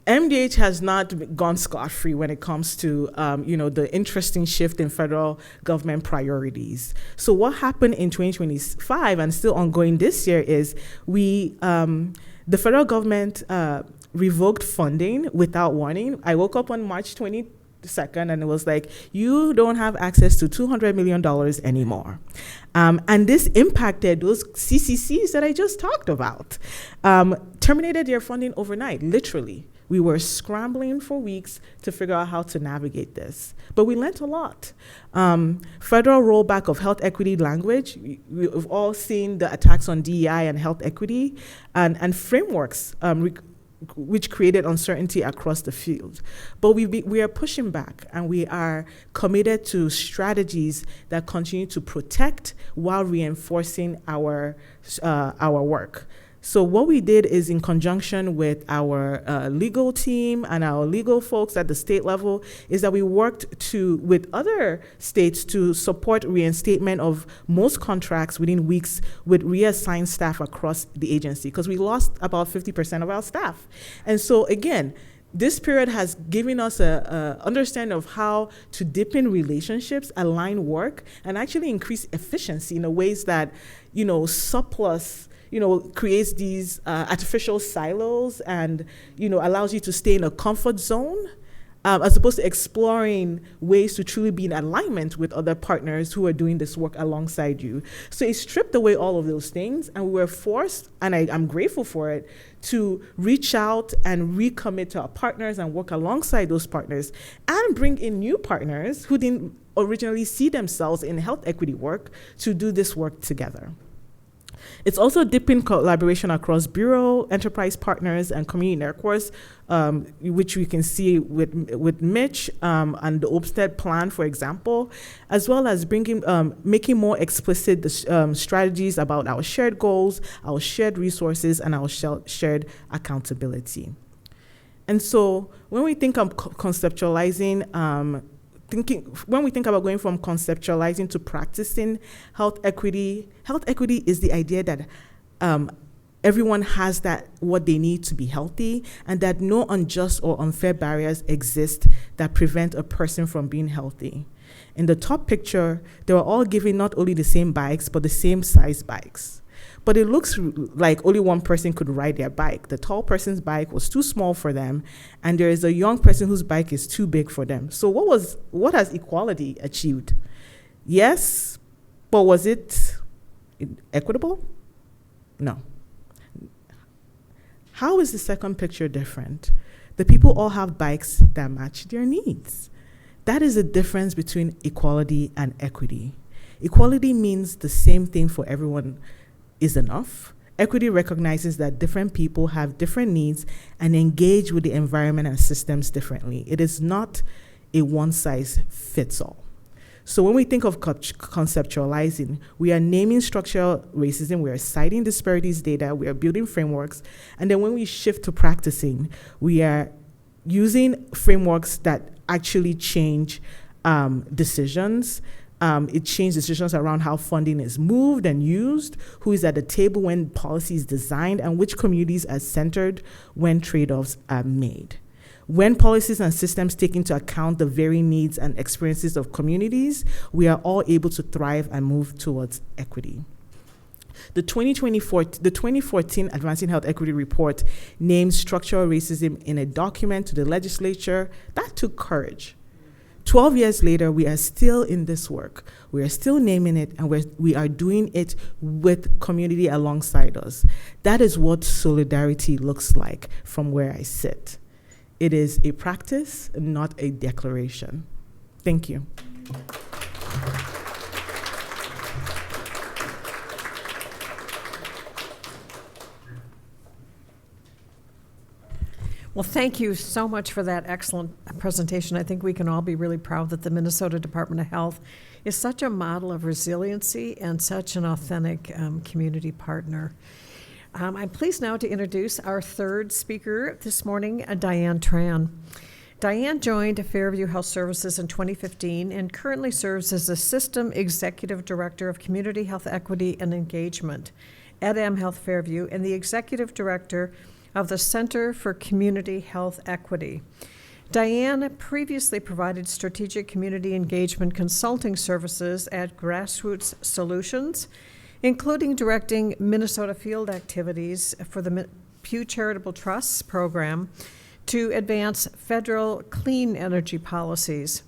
MDH has not gone scot-free when it comes to, the interesting shift in federal government priorities. So what happened in 2025 and still ongoing this year is the federal government revoked funding without warning. I woke up on March 22nd and it was like, you don't have access to $200 million anymore. And this impacted those CCCs that I just talked about. Terminated their funding overnight, literally. We were scrambling for weeks to figure out how to navigate this. But we learned a lot. Federal rollback of health equity language. We've all seen the attacks on DEI and health equity and frameworks which created uncertainty across the field. But we are pushing back, and we are committed to strategies that continue to protect while reinforcing our work. So what we did is, in conjunction with our legal team and our legal folks at the state level, is that we worked with other states to support reinstatement of most contracts within weeks with reassigned staff across the agency, because we lost about 50% of our staff. And so again, this period has given us a understanding of how to deepen relationships, align work, and actually increase efficiency in the ways that, surplus creates these artificial silos and, allows you to stay in a comfort zone, as opposed to exploring ways to truly be in alignment with other partners who are doing this work alongside you. So it stripped away all of those things, and we were forced, and I'm grateful for it, to reach out and recommit to our partners and work alongside those partners and bring in new partners who didn't originally see themselves in health equity work to do this work together. It's also deepened collaboration across bureau, enterprise partners, and community networks, which we can see with Mitch and the Olmsted Plan, for example, as well as making more explicit the strategies about our shared goals, our shared resources, and our shared accountability. And so when we think of conceptualizing when we think about going from conceptualizing to practicing health equity is the idea that everyone has what they need to be healthy, and that no unjust or unfair barriers exist that prevent a person from being healthy. In the top picture, they were all given not only the same bikes, but the same size bikes. But it looks like only one person could ride their bike. The tall person's bike was too small for them, and there is a young person whose bike is too big for them. So what has equality achieved? Yes, but was it equitable? No. How is the second picture different? The people all have bikes that match their needs. That is the difference between equality and equity. Equality means the same thing for everyone is enough. Equity recognizes that different people have different needs and engage with the environment and systems differently. It is not a one-size-fits-all. So when we think of conceptualizing, we are naming structural racism, we are citing disparities data, we are building frameworks, and then when we shift to practicing, we are using frameworks that actually change decisions. It changed decisions around how funding is moved and used, who is at the table when policy is designed, and which communities are centered when trade-offs are made. When policies and systems take into account the varying needs and experiences of communities, we are all able to thrive and move towards equity. The 2014 Advancing Health Equity Report named structural racism in a document to the legislature. That took courage. 12 years later, we are still in this work. We are still naming it, and we are doing it with community alongside us. That is what solidarity looks like from where I sit. It is a practice, not a declaration. Thank you. Well, thank you so much for that excellent presentation. I think we can all be really proud that the Minnesota Department of Health is such a model of resiliency and such an authentic community partner. I'm pleased now to introduce our third speaker this morning, Diane Tran. Diane joined Fairview Health Services in 2015 and currently serves as the System Executive Director of Community Health Equity and Engagement at Health Fairview and the Executive Director of the Center for Community Health Equity. Diane previously provided strategic community engagement consulting services at Grassroots Solutions, including directing Minnesota field activities for the Pew Charitable Trust's program to advance federal clean energy policies.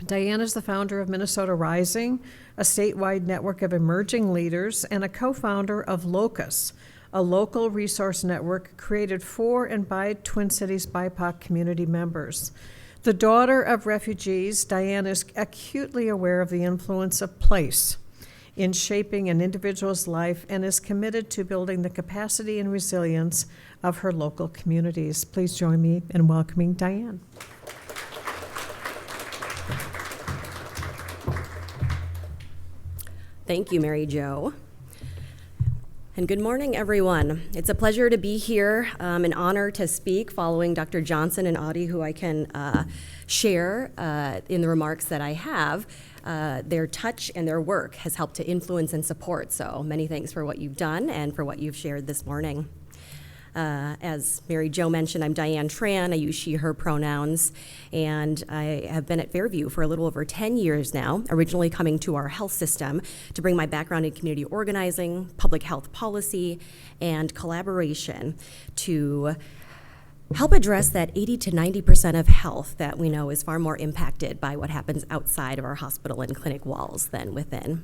Diane is the founder of Minnesota Rising, a statewide network of emerging leaders, and a co-founder of Locus, a local resource network created for and by Twin Cities BIPOC community members. The daughter of refugees, Diane is acutely aware of the influence of place in shaping an individual's life and is committed to building the capacity and resilience of her local communities. Please join me in welcoming Diane. Thank you, Mary Jo. And good morning, everyone. It's a pleasure to be here, an honor to speak following Dr. Johnson and Audie, who I can share in the remarks that I have. Their touch and their work has helped to influence and support, so many thanks for what you've done and for what you've shared this morning. As Mary Jo mentioned, I'm Diane Tran. I use she, her pronouns, and I have been at Fairview for a little over 10 years now, originally coming to our health system to bring my background in community organizing, public health policy, and collaboration to help address that 80 to 90% of health that we know is far more impacted by what happens outside of our hospital and clinic walls than within.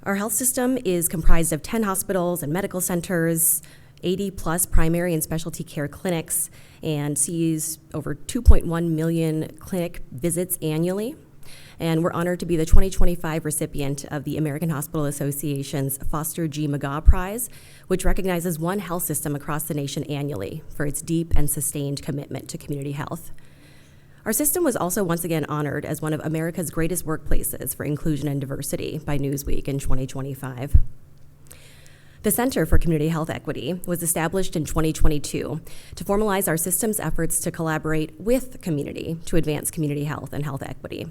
Our health system is comprised of 10 hospitals and medical centers, 80 plus primary and specialty care clinics, and sees over 2.1 million clinic visits annually. And we're honored to be the 2025 recipient of the American Hospital Association's Foster G. McGaugh Prize, which recognizes one health system across the nation annually for its deep and sustained commitment to community health. Our system was also once again honored as one of America's greatest workplaces for inclusion and diversity by Newsweek in 2025. The Center for Community Health Equity was established in 2022 to formalize our system's efforts to collaborate with the community to advance community health and health equity.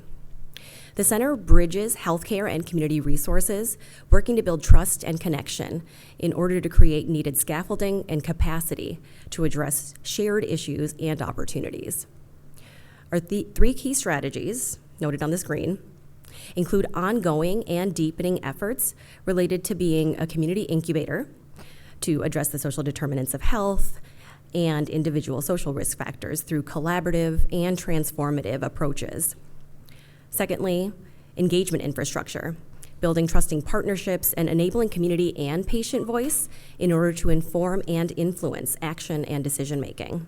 The center bridges healthcare and community resources, working to build trust and connection in order to create needed scaffolding and capacity to address shared issues and opportunities. Our three key strategies, noted on the screen, include ongoing and deepening efforts related to being a community incubator to address the social determinants of health and individual social risk factors through collaborative and transformative approaches. Secondly, engagement infrastructure, building trusting partnerships and enabling community and patient voice in order to inform and influence action and decision-making.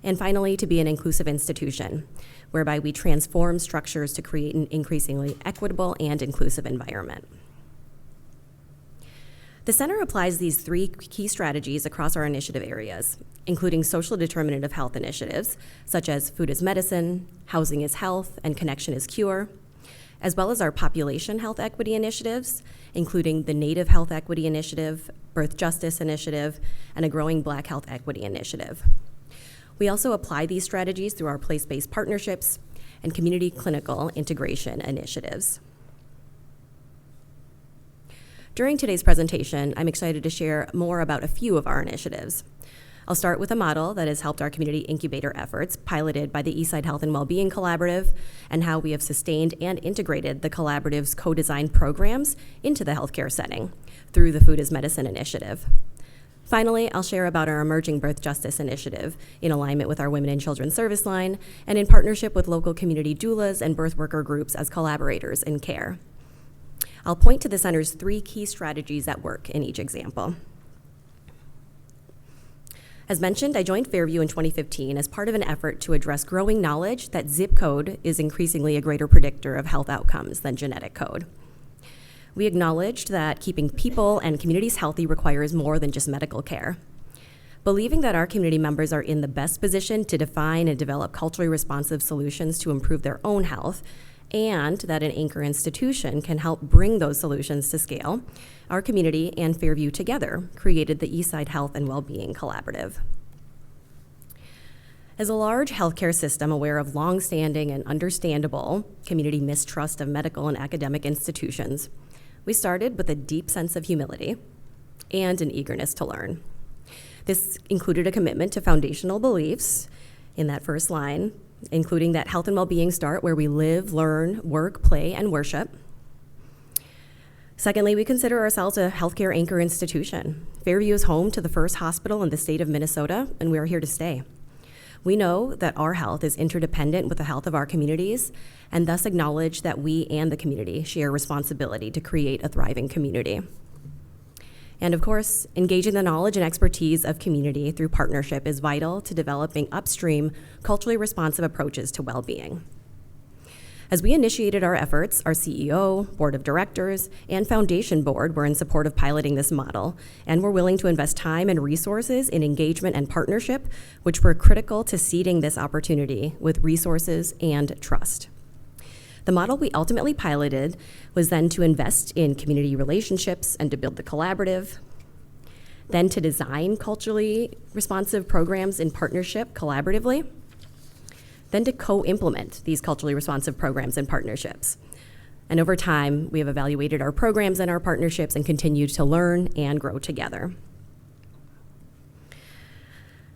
And finally, to be an inclusive institution, whereby we transform structures to create an increasingly equitable and inclusive environment. The center applies these three key strategies across our initiative areas, including social determinant of health initiatives, such as food is medicine, housing is health, and connection is cure, as well as our population health equity initiatives, including the Native Health Equity Initiative, Birth Justice Initiative, and a growing Black Health Equity Initiative. We also apply these strategies through our place-based partnerships and community clinical integration initiatives. During today's presentation, I'm excited to share more about a few of our initiatives. I'll start with a model that has helped our community incubator efforts, piloted by the Eastside Health and Wellbeing Collaborative, and how we have sustained and integrated the collaborative's co-designed programs into the healthcare setting through the Food is Medicine initiative. Finally, I'll share about our emerging Birth Justice Initiative in alignment with our Women and Children Service Line and in partnership with local community doulas and birth worker groups as collaborators in care. I'll point to the center's three key strategies at work in each example. As mentioned, I joined Fairview in 2015 as part of an effort to address growing knowledge that zip code is increasingly a greater predictor of health outcomes than genetic code. We acknowledged that keeping people and communities healthy requires more than just medical care. Believing that our community members are in the best position to define and develop culturally responsive solutions to improve their own health, and that an anchor institution can help bring those solutions to scale, our community and Fairview together created the Eastside Health and Wellbeing Collaborative. As a large healthcare system aware of longstanding and understandable community mistrust of medical and academic institutions, we started with a deep sense of humility and an eagerness to learn. This included a commitment to foundational beliefs in that first line, including that health and well-being start where we live, learn, work, play, and worship. Secondly, we consider ourselves a healthcare anchor institution. Fairview is home to the first hospital in the state of Minnesota, and we are here to stay. We know that our health is interdependent with the health of our communities, and thus acknowledge that we and the community share responsibility to create a thriving community. And of course, engaging the knowledge and expertise of community through partnership is vital to developing upstream, culturally responsive approaches to well-being. As we initiated our efforts, our CEO, board of directors, and foundation board were in support of piloting this model and were willing to invest time and resources in engagement and partnership, which were critical to seeding this opportunity with resources and trust. The model we ultimately piloted was then to invest in community relationships and to build the collaborative, then to design culturally responsive programs in partnership collaboratively, then to co-implement these culturally responsive programs and partnerships. And over time, we have evaluated our programs and our partnerships and continued to learn and grow together.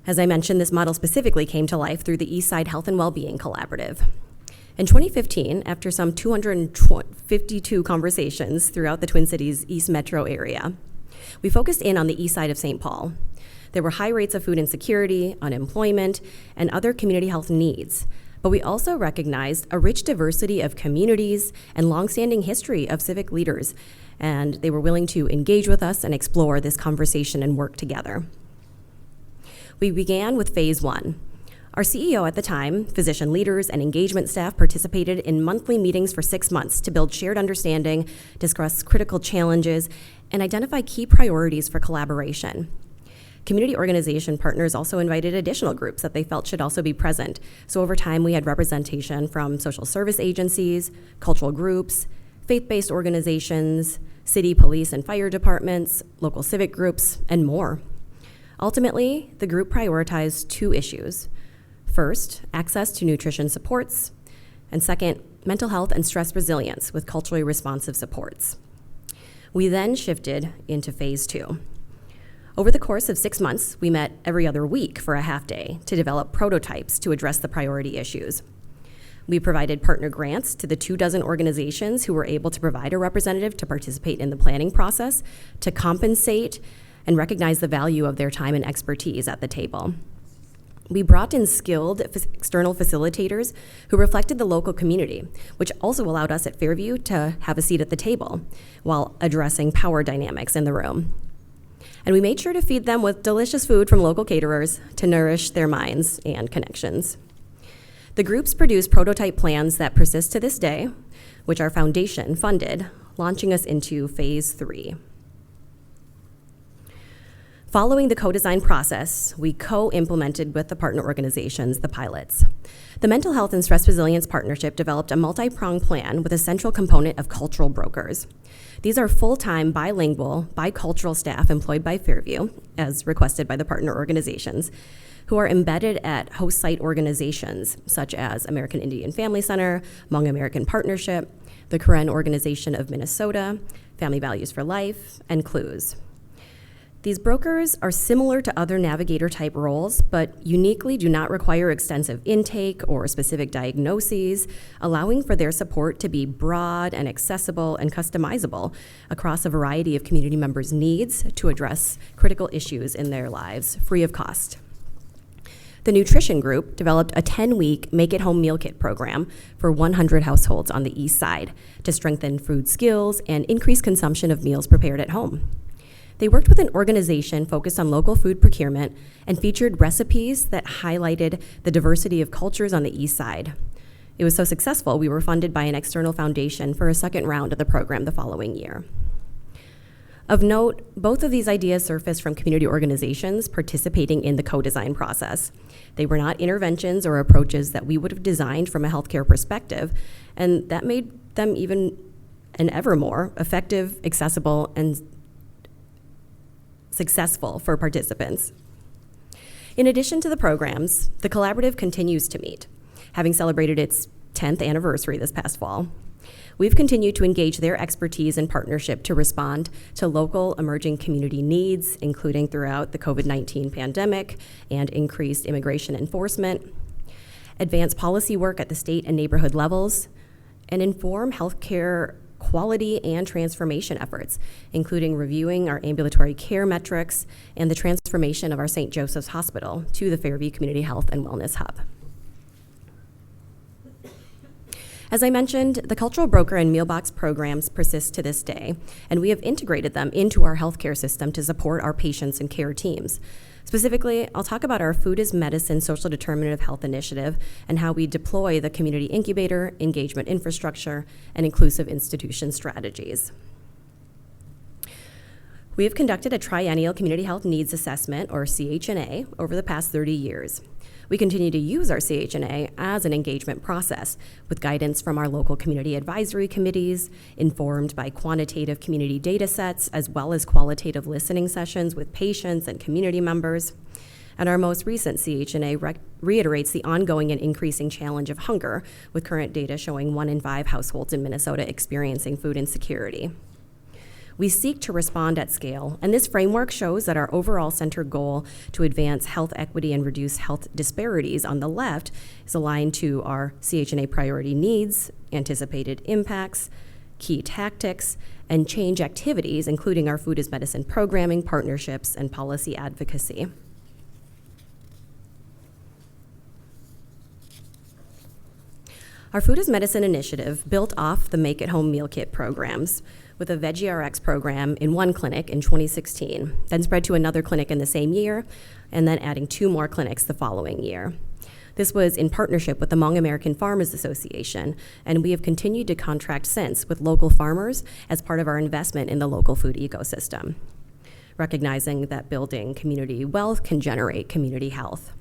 As I mentioned, this model specifically came to life through the Eastside Health and Wellbeing Collaborative. In 2015, after some 252 conversations throughout the Twin Cities East Metro area, we focused in on the east side of St. Paul. There were high rates of food insecurity, unemployment, and other community health needs. But we also recognized a rich diversity of communities and longstanding history of civic leaders, and they were willing to engage with us and explore this conversation and work together. We began with phase 1. Our CEO at the time, physician leaders, and engagement staff participated in monthly meetings for 6 months to build shared understanding, discuss critical challenges, and identify key priorities for collaboration. Community organization partners also invited additional groups that they felt should also be present. So over time, we had representation from social service agencies, cultural groups, faith-based organizations, city police and fire departments, local civic groups, and more. Ultimately, the group prioritized 2 issues. First, access to nutrition supports, and second, mental health and stress resilience with culturally responsive supports. We then shifted into phase 2. Over the course of 6 months, we met every other week for a half day to develop prototypes to address the priority issues. We provided partner grants to the 24 organizations who were able to provide a representative to participate in the planning process, to compensate and recognize the value of their time and expertise at the table. We brought in skilled external facilitators who reflected the local community, which also allowed us at Fairview to have a seat at the table while addressing power dynamics in the room. And we made sure to feed them with delicious food from local caterers to nourish their minds and connections. The groups produced prototype plans that persist to this day, which our foundation funded, launching us into phase 3. Following the co-design process, we co-implemented with the partner organizations the pilots. The Mental Health and Stress Resilience Partnership developed a multi-pronged plan with a central component of cultural brokers. These are full-time, bilingual, bicultural staff employed by Fairview, as requested by the partner organizations, who are embedded at host site organizations such as American Indian Family Center, Hmong American Partnership, the Karen Organization of Minnesota, Family Values for Life, and CLUES. These brokers are similar to other navigator-type roles, but uniquely do not require extensive intake or specific diagnoses, allowing for their support to be broad and accessible and customizable across a variety of community members' needs to address critical issues in their lives, free of cost. The nutrition group developed a 10-week make-at-home meal kit program for 100 households on the east side to strengthen food skills and increase consumption of meals prepared at home. They worked with an organization focused on local food procurement and featured recipes that highlighted the diversity of cultures on the east side. It was so successful, we were funded by an external foundation for a second round of the program the following year. Of note, both of these ideas surfaced from community organizations participating in the co-design process. They were not interventions or approaches that we would have designed from a healthcare perspective, and that made them even and ever more effective, accessible, and successful for participants. In addition to the programs, the collaborative continues to meet, having celebrated its 10th anniversary this past fall. We've continued to engage their expertise and partnership to respond to local emerging community needs, including throughout the COVID-19 pandemic and increased immigration enforcement, advance policy work at the state and neighborhood levels, and inform healthcare quality and transformation efforts, including reviewing our ambulatory care metrics and the transformation of our St. Joseph's Hospital to the Fairview Community Health and Wellness Hub. As I mentioned, the cultural broker and mealbox programs persist to this day, and we have integrated them into our healthcare system to support our patients and care teams. Specifically, I'll talk about our Food is Medicine Social Determinant of Health initiative and how we deploy the community incubator, engagement infrastructure, and inclusive institution strategies. We have conducted a triennial community health needs assessment, or CHNA, over the past 30 years. We continue to use our CHNA as an engagement process with guidance from our local community advisory committees, informed by quantitative community data sets, as well as qualitative listening sessions with patients and community members. And our most recent CHNA reiterates the ongoing and increasing challenge of hunger, with current data showing 1 in 5 households in Minnesota experiencing food insecurity. We seek to respond at scale, and this framework shows that our overall center goal to advance health equity and reduce health disparities on the left is aligned to our CHNA priority needs, anticipated impacts, key tactics, and change activities, including our Food as Medicine programming, partnerships, and policy advocacy. Our Food as Medicine initiative built off the Make at Home Meal Kit programs, with a VeggieRx program in one clinic in 2016, then spread to another clinic in the same year, and then adding 2 more clinics the following year. This was in partnership with the Hmong American Farmers Association, and we have continued to contract since with local farmers as part of our investment in the local food ecosystem, recognizing that building community wealth can generate community health.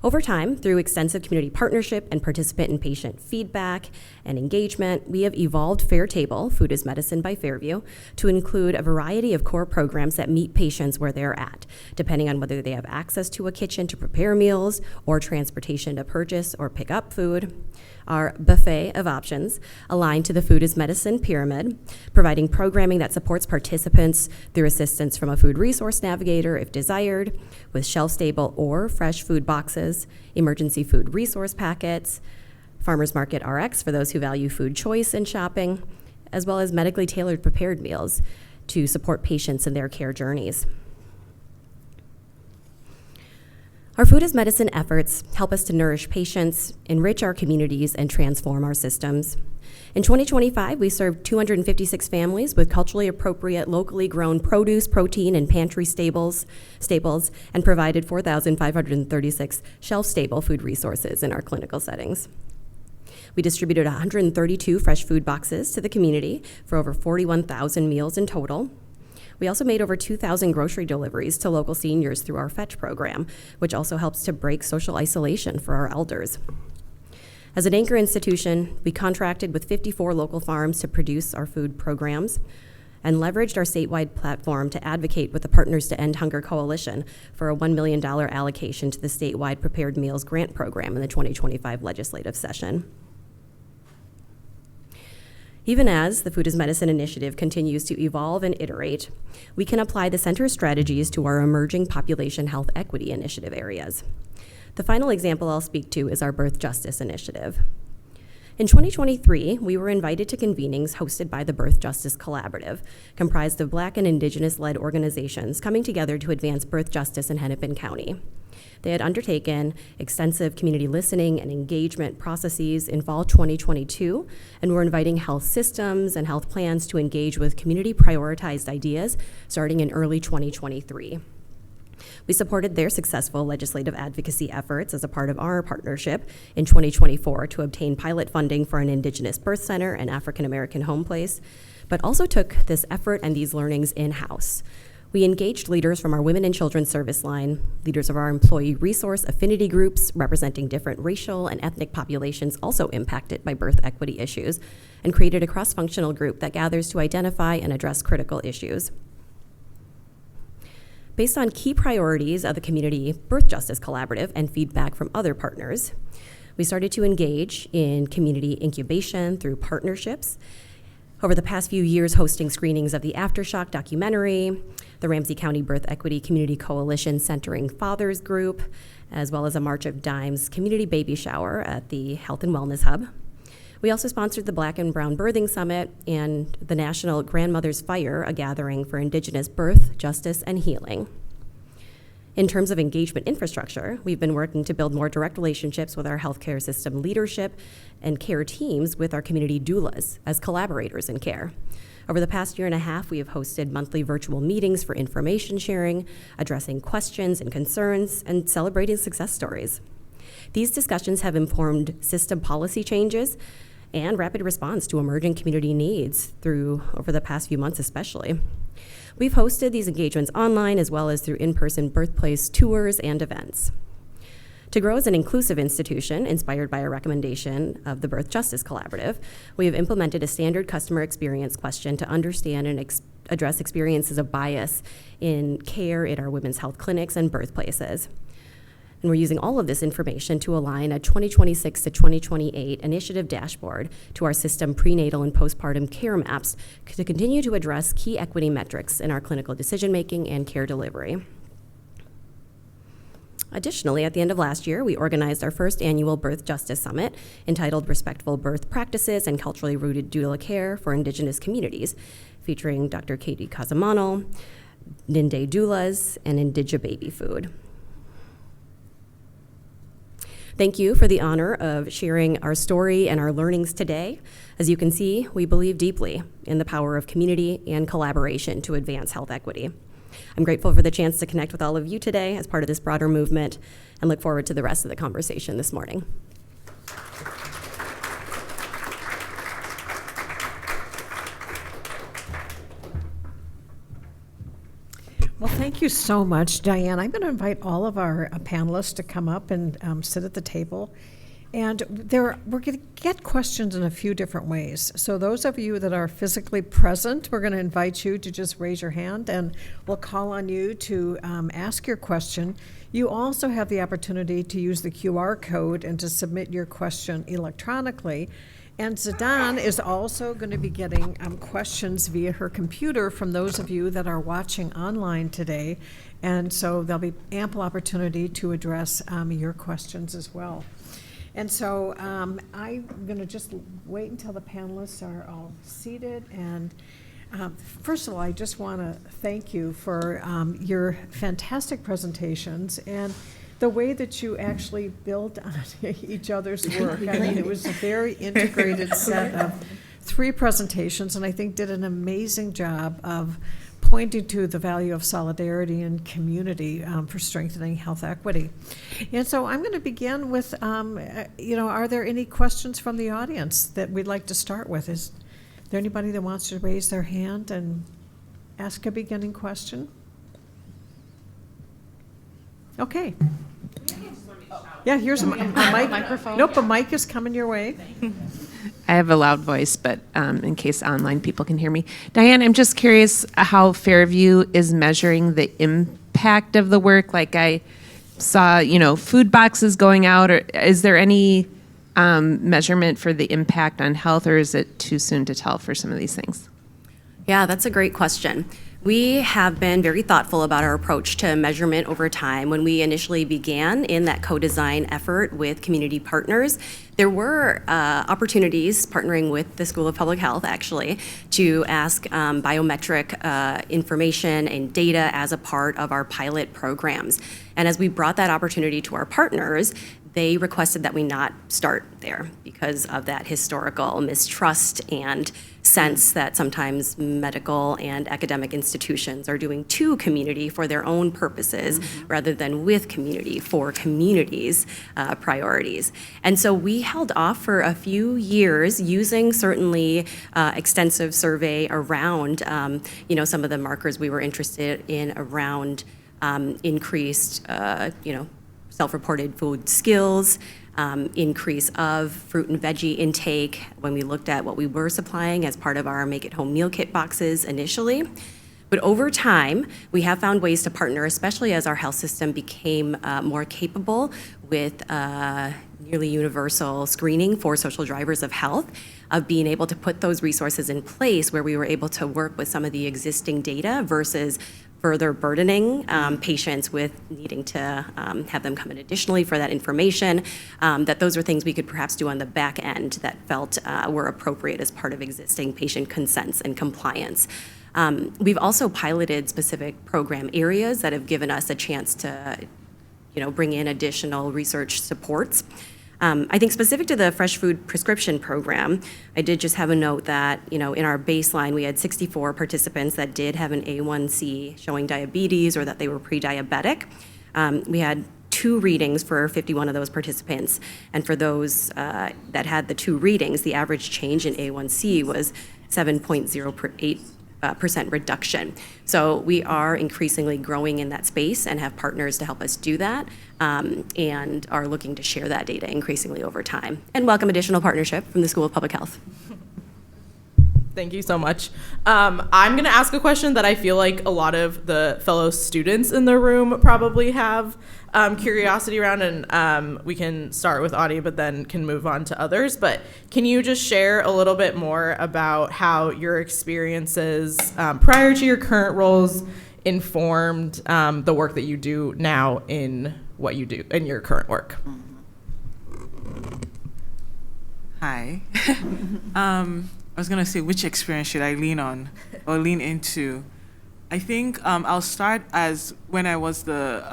Over time, through extensive community partnership and participant and patient feedback and engagement, we have evolved Fair Table, Food as Medicine by Fairview, to include a variety of core programs that meet patients where they're at, depending on whether they have access to a kitchen to prepare meals or transportation to purchase or pick up food. Our buffet of options align to the Food as Medicine pyramid, providing programming that supports participants through assistance from a food resource navigator if desired, with shelf-stable or fresh food boxes, emergency food resource packets, farmers market RX for those who value food choice in shopping, as well as medically tailored prepared meals to support patients in their care journeys. Our Food as Medicine efforts help us to nourish patients, enrich our communities, and transform our systems. In 2025, we served 256 families with culturally appropriate, locally grown produce, protein, and pantry staples, and provided 4,536 shelf-stable food resources in our clinical settings. We distributed 132 fresh food boxes to the community for over 41,000 meals in total. We also made over 2,000 grocery deliveries to local seniors through our Fetch program, which also helps to break social isolation for our elders. As an anchor institution, we contracted with 54 local farms to produce our food programs and leveraged our statewide platform to advocate with the Partners to End Hunger Coalition for a $1 million allocation to the statewide Prepared Meals Grant Program in the 2025 legislative session. Even as the Food as Medicine initiative continues to evolve and iterate, we can apply the center's strategies to our emerging population health equity initiative areas. The final example I'll speak to is our Birth Justice Initiative. In 2023, we were invited to convenings hosted by the Birth Justice Collaborative, comprised of Black and Indigenous-led organizations coming together to advance birth justice in Hennepin County. They had undertaken extensive community listening and engagement processes in fall 2022 and were inviting health systems and health plans to engage with community-prioritized ideas starting in early 2023. We supported their successful legislative advocacy efforts as a part of our partnership in 2024 to obtain pilot funding for an Indigenous birth center and African American home place, but also took this effort and these learnings in-house. We engaged leaders from our Women and Children service line, leaders of our employee resource affinity groups representing different racial and ethnic populations also impacted by birth equity issues, and created a cross-functional group that gathers to identify and address critical issues. Based on key priorities of the Community Birth Justice Collaborative and feedback from other partners, we started to engage in community incubation through partnerships. Over the past few years, hosting screenings of the Aftershock documentary, the Ramsey County Birth Equity Community Coalition Centering Fathers Group, as well as a March of Dimes community baby shower at the Health and Wellness Hub. We also sponsored the Black and Brown Birthing Summit and the National Grandmother's Fire, a gathering for Indigenous birth, justice, and healing. In terms of engagement infrastructure, we've been working to build more direct relationships with our healthcare system leadership and care teams with our community doulas as collaborators in care. Over the past year and a half, we have hosted monthly virtual meetings for information sharing, addressing questions and concerns, and celebrating success stories. These discussions have informed system policy changes and rapid response to emerging community needs over the past few months especially. We've hosted these engagements online as well as through in-person birthplace tours and events. To grow as an inclusive institution, inspired by a recommendation of the Birth Justice Collaborative, we have implemented a standard customer experience question to understand and address experiences of bias in care in our women's health clinics and birthplaces. And we're using all of this information to align a 2026 to 2028 initiative dashboard to our system prenatal and postpartum care maps to continue to address key equity metrics in our clinical decision-making and care delivery. Additionally, at the end of last year, we organized our first annual Birth Justice Summit entitled Respectful Birth Practices and Culturally Rooted Doula Care for Indigenous Communities, featuring Dr. Katie Casamano, Ninde Doulas, and Indige Baby Food. Thank you for the honor of sharing our story and our learnings today. As you can see, we believe deeply in the power of community and collaboration to advance health equity. I'm grateful for the chance to connect with all of you today as part of this broader movement and look forward to the rest of the conversation this morning. Well, thank you so much, Diane. I'm going to invite all of our panelists to come up and sit at the table. And we're going to get questions in a few different ways. So those of you that are physically present, we're going to invite you to just raise your hand and we'll call on you to ask your question. You also have the opportunity to use the QR code and to submit your question electronically. And Zidane is also going to be getting questions via her computer from those of you that are watching online today. And so there'll be ample opportunity to address your questions as well. And so I'm going to just wait until the panelists are all seated. And first of all, I just want to thank you for your fantastic presentations and the way that you actually build on each other's work. I mean, it was a very integrated set of 3 presentations, and I think did an amazing job of pointing to the value of solidarity and community for strengthening health equity. And so I'm going to begin with, are there any questions from the audience that we'd like to start with? Is there anybody that wants to raise their hand and ask a beginning question? Okay. Yeah, here's a mic. Microphone. Nope, a mic is coming your way. I have a loud voice, but in case online people can hear me. Diane, I'm just curious how Fairview is measuring the impact of the work. Like I saw, food boxes going out. Or is there any measurement for the impact on health, or is it too soon to tell for some of these things? Yeah, that's a great question. We have been very thoughtful about our approach to measurement over time. When we initially began in that co-design effort with community partners, there were opportunities partnering with the School of Public Health, actually, to ask biometric information and data as a part of our pilot programs. And as we brought that opportunity to our partners, they requested that we not start there because of that historical mistrust and sense that sometimes medical and academic institutions are doing to community for their own purposes rather than with community for communities' priorities. And so we held off for a few years using certainly extensive survey around some of the markers we were interested in around increased self-reported food skills, increase of fruit and veggie intake when we looked at what we were supplying as part of our Make It Home meal kit boxes initially. But over time, we have found ways to partner, especially as our health system became more capable with nearly universal screening for social drivers of health, of being able to put those resources in place where we were able to work with some of the existing data versus further burdening patients with needing to have them come in additionally for that information, that those are things we could perhaps do on the back end that felt were appropriate as part of existing patient consents and compliance. We've also piloted specific program areas that have given us a chance to bring in additional research supports. I think specific to the fresh food prescription program, I did just have a note that, in our baseline, we had 64 participants that did have an A1C showing diabetes or that they were pre-diabetic. We had 2 readings for 51 of those participants. And for those that had the 2 readings, the average change in A1C was 7.08% reduction. So we are increasingly growing in that space and have partners to help us do that, and are looking to share that data increasingly over time and welcome additional partnership from the School of Public Health. Thank you so much. I'm going to ask a question that I feel like a lot of the fellow students in the room probably have curiosity around, and we can start with Audie, but then can move on to others. But can you just share a little bit more about how your experiences prior to your current roles informed the work that you do now in what you do in your current work? Hi. I was going to say, which experience should I lean on or lean into? I think I'll start as when I was the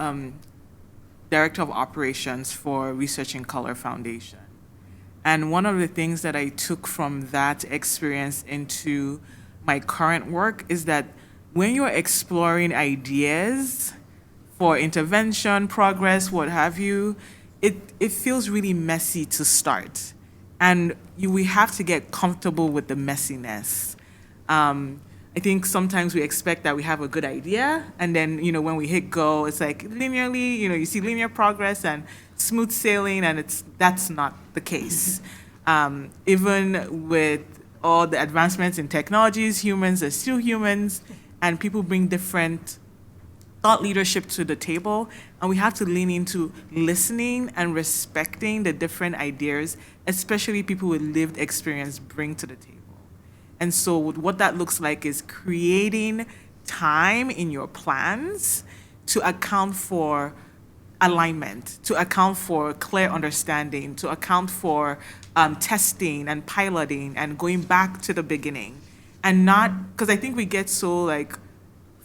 Director of Operations for Research in Color Foundation. And one of the things that I took from that experience into my current work is that when you're exploring ideas for intervention, progress, what have you, it feels really messy to start. And we have to get comfortable with the messiness. I think sometimes we expect that we have a good idea, and then when we hit go, it's like linearly, you see linear progress and smooth sailing, and that's not the case. Even with all the advancements in technologies, humans are still humans, and people bring different thought leadership to the table, and we have to lean into listening and respecting the different ideas, especially people with lived experience bring to the table. And so what that looks like is creating time in your plans to account for alignment, to account for clear understanding, to account for testing and piloting and going back to the beginning. And not, because I think we get so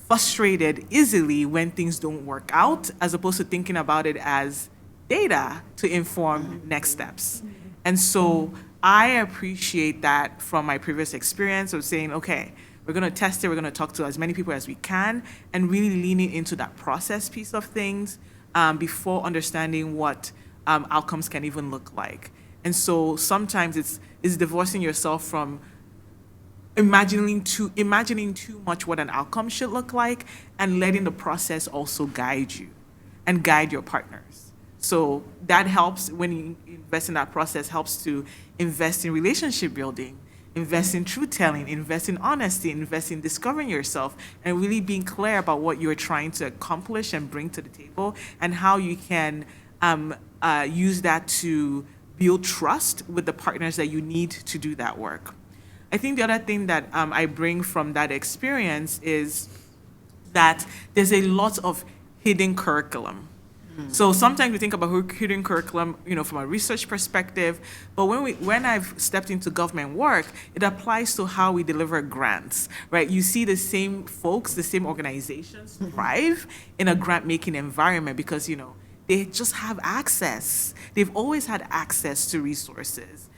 frustrated easily when things don't work out, as opposed to thinking about it as data to inform next steps. And so I appreciate that from my previous experience of saying, okay, we're going to test it, we're going to talk to as many people as we can, and really leaning into that process piece of things before understanding what outcomes can even look like. And so sometimes it's divorcing yourself from imagining too much what an outcome should look like, and letting the process also guide you and guide your partners. So that helps when you invest in that process, helps to invest in relationship building, invest in truth telling, invest in honesty, invest in discovering yourself, and really being clear about what you're trying to accomplish and bring to the table, and how you can use that to build trust with the partners that you need to do that work. I think the other thing that I bring from that experience is that there's a lot of hidden curriculum. So sometimes we think about hidden curriculum, from a research perspective, but when I've stepped into government work, it applies to how we deliver grants, right? You see the same folks, the same organizations thrive in a grant-making environment because, they just have access. They've always had access to resources.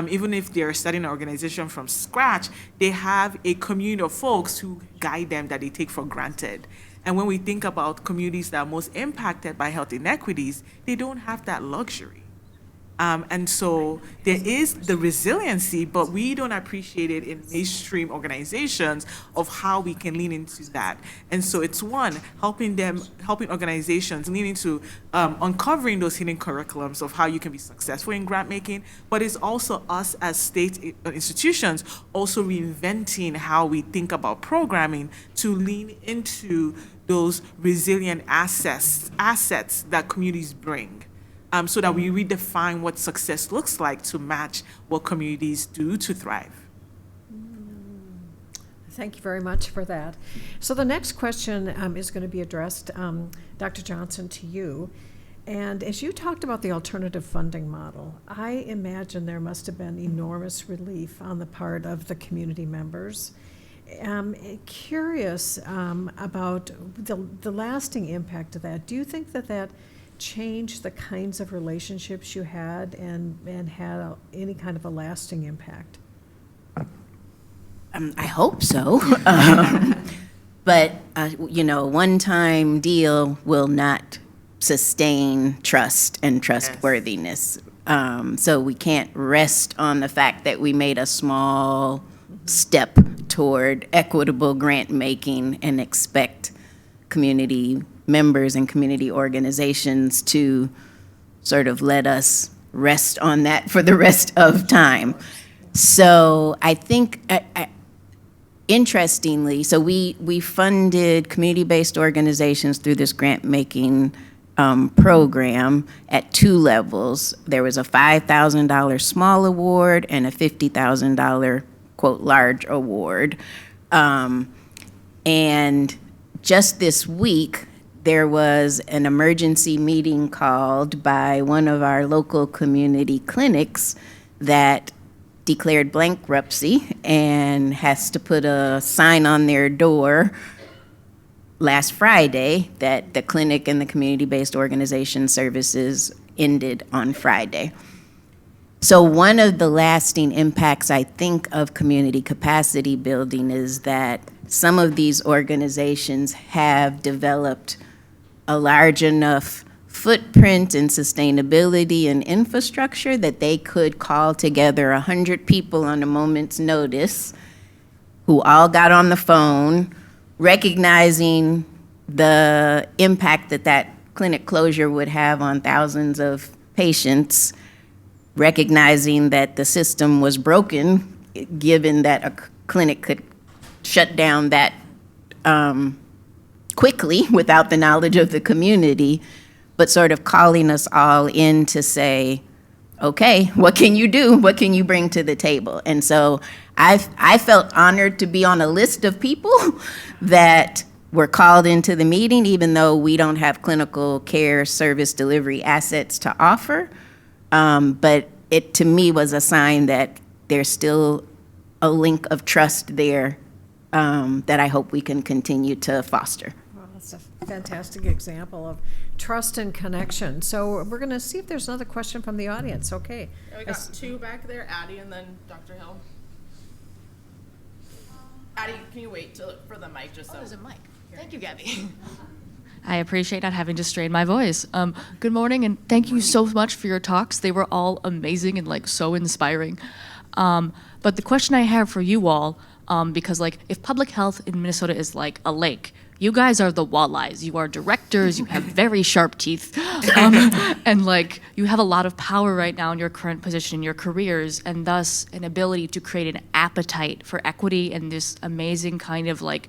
Even if they're starting an organization from scratch, they have a community of folks who guide them that they take for granted. And when we think about communities that are most impacted by health inequities, they don't have that luxury. And so there is the resiliency, but we don't appreciate it in mainstream organizations of how we can lean into that. And so it's helping organizations lean into uncovering those hidden curriculums of how you can be successful in grant making, but it's also us as state institutions also reinventing how we think about programming to lean into those resilient assets that communities bring. So that we redefine what success looks like to match what communities do to thrive. Thank you very much for that. So the next question is going to be addressed, Dr. Johnson, to you. And as you talked about the alternative funding model, I imagine there must have been enormous relief on the part of the community members. Curious about the lasting impact of that. Do you think that change the kinds of relationships you had and had any kind of a lasting impact? I hope so. But, one-time deal will not sustain trust and trustworthiness. So we can't rest on the fact that we made a small step toward equitable grant making and expect community members and community organizations to sort of let us rest on that for the rest of time. So I think, interestingly, so we funded community-based organizations through this grant-making program at 2 levels. There was a $5,000 small award and a $50,000, quote, large award. And just this week, there was an emergency meeting called by one of our local community clinics that declared bankruptcy and has to put a sign on their door last Friday that the clinic and the community-based organization services ended on Friday. So one of the lasting impacts, I think, of community capacity building is that some of these organizations have developed a large enough footprint and sustainability and infrastructure that they could call together 100 people on a moment's notice who all got on the phone, recognizing the impact that that clinic closure would have on thousands of patients, recognizing that the system was broken, given that a clinic could shut down that quickly without the knowledge of the community, but sort of calling us all in to say, okay, what can you do? What can you bring to the table? And so I felt honored to be on a list of people that were called into the meeting, even though we don't have clinical care service delivery assets to offer. But it, to me, was a sign that there's still a link of trust there that I hope we can continue to foster. Well, that's a fantastic example of trust and connection. So we're going to see if there's another question from the audience. Okay. We got 2 back there, Addie and then Dr. Hill. Addie, can you wait for the mic just so? There's a mic. Thank you, Gabby. I appreciate not having to strain my voice. Good morning, and thank you so much for your talks. They were all amazing and like so inspiring. But the question I have for you all, because like if public health in Minnesota is like a lake, you guys are the walleyes. You are directors. You have very sharp teeth, and like you have a lot of power right now in your current position in your careers, and thus an ability to create an appetite for equity and this amazing kind of like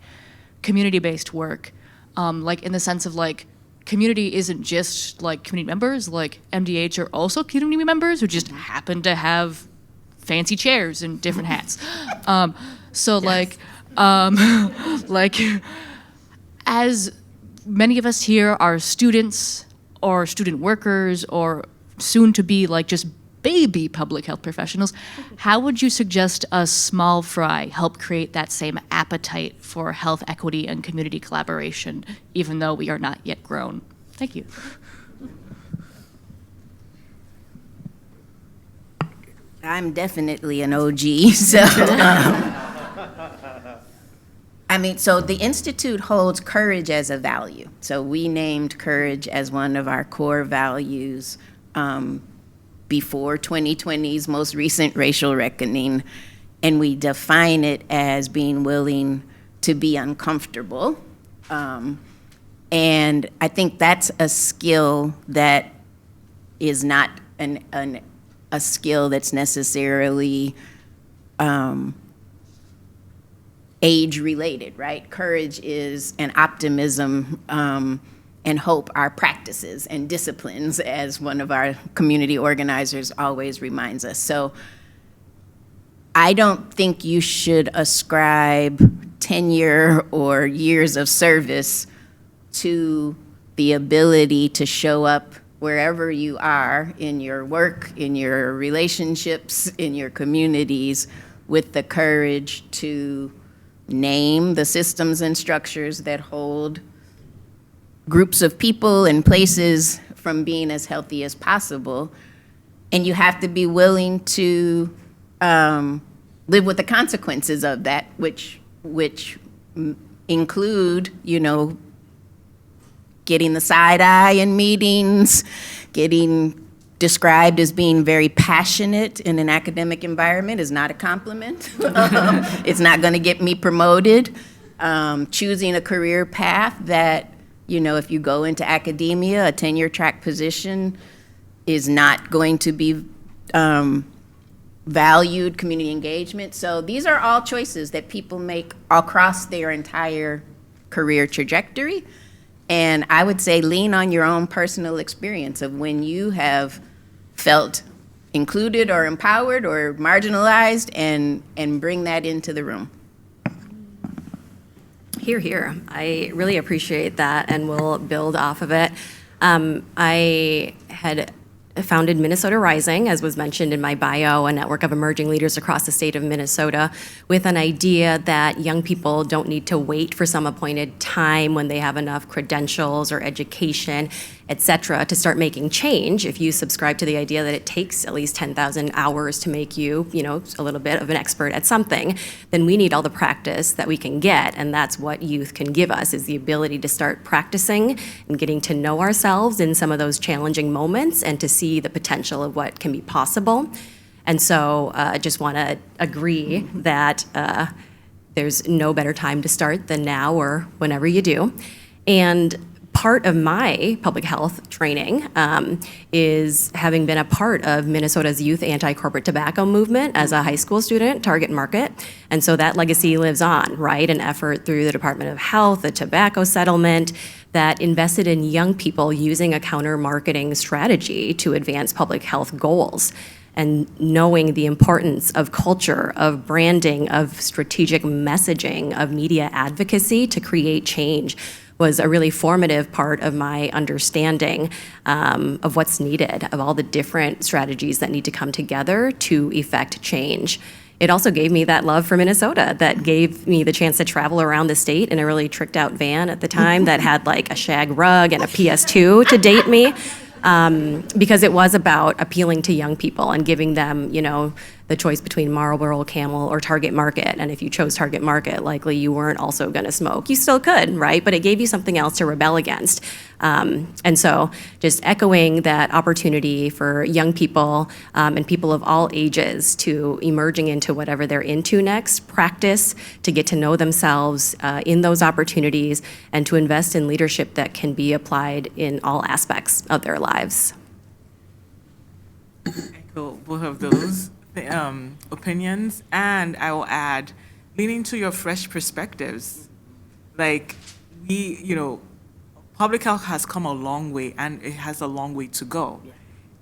community-based work. Like in the sense of like community isn't just like community members. Like MDH are also community members who just happen to have fancy chairs and different hats. So like, like. As many of us here are students or student workers or soon to be like just baby public health professionals, how would you suggest a small fry help create that same appetite for health equity and community collaboration, even though we are not yet grown? Thank you. I'm definitely an OG, so. I mean, so the Institute holds courage as a value. So we named courage as one of our core values before 2020's most recent racial reckoning, and we define it as being willing to be uncomfortable. And I think that's a skill that is not a skill that's necessarily age-related, right? Courage is an optimism and hope are practices and disciplines, as one of our community organizers always reminds us. So I don't think you should ascribe tenure or years of service to the ability to show up wherever you are in your work, in your relationships, in your communities, with the courage to name the systems and structures that hold groups of people and places from being as healthy as possible. And you have to be willing to live with the consequences of that, which include, getting the side eye in meetings, getting described as being very passionate in an academic environment is not a compliment. It's not going to get me promoted. Choosing a career path that, you know, if you go into academia, a tenure track position is not going to be valued, community engagement. So these are all choices that people make across their entire career trajectory. And I would say lean on your own personal experience of when you have felt included or empowered or marginalized, and bring that into the room. Hear, hear. I really appreciate that, and we'll build off of it. I had founded Minnesota Rising, as was mentioned in my bio, a network of emerging leaders across the state of Minnesota, with an idea that young people don't need to wait for some appointed time when they have enough credentials or education, et cetera, to start making change. If you subscribe to the idea that it takes at least 10,000 hours to make you, you know, a little bit of an expert at something, then we need all the practice that we can get, and that's what youth can give us, is the ability to start practicing and getting to know ourselves in some of those challenging moments and to see the potential of what can be possible. And so I just want to agree that there's no better time to start than now or whenever you do. And part of my public health training is having been a part of Minnesota's youth anti-corporate tobacco movement as a high school student, target market. And so that legacy lives on, right? An effort through the Department of Health, the tobacco settlement, that invested in young people using a counter-marketing strategy to advance public health goals. And knowing the importance of culture, of branding, of strategic messaging, of media advocacy to create change was a really formative part of my understanding of what's needed, of all the different strategies that need to come together to effect change. It also gave me that love for Minnesota, that gave me the chance to travel around the state in a really tricked out van at the time that had like a shag rug and a PS2 to date me. Because it was about appealing to young people and giving them, you know, the choice between Marlboro, Camel, or Target Market. And if you chose Target Market, likely you weren't also going to smoke. You still could, right? But it gave you something else to rebel against. And so just echoing that opportunity for young people and people of all ages to emerging into whatever they're into next, practice to get to know themselves in those opportunities, and to invest in leadership that can be applied in all aspects of their lives. Echo both of those opinions, and I will add, leaning to your fresh perspectives. Like, public health has come a long way, and it has a long way to go. Yeah.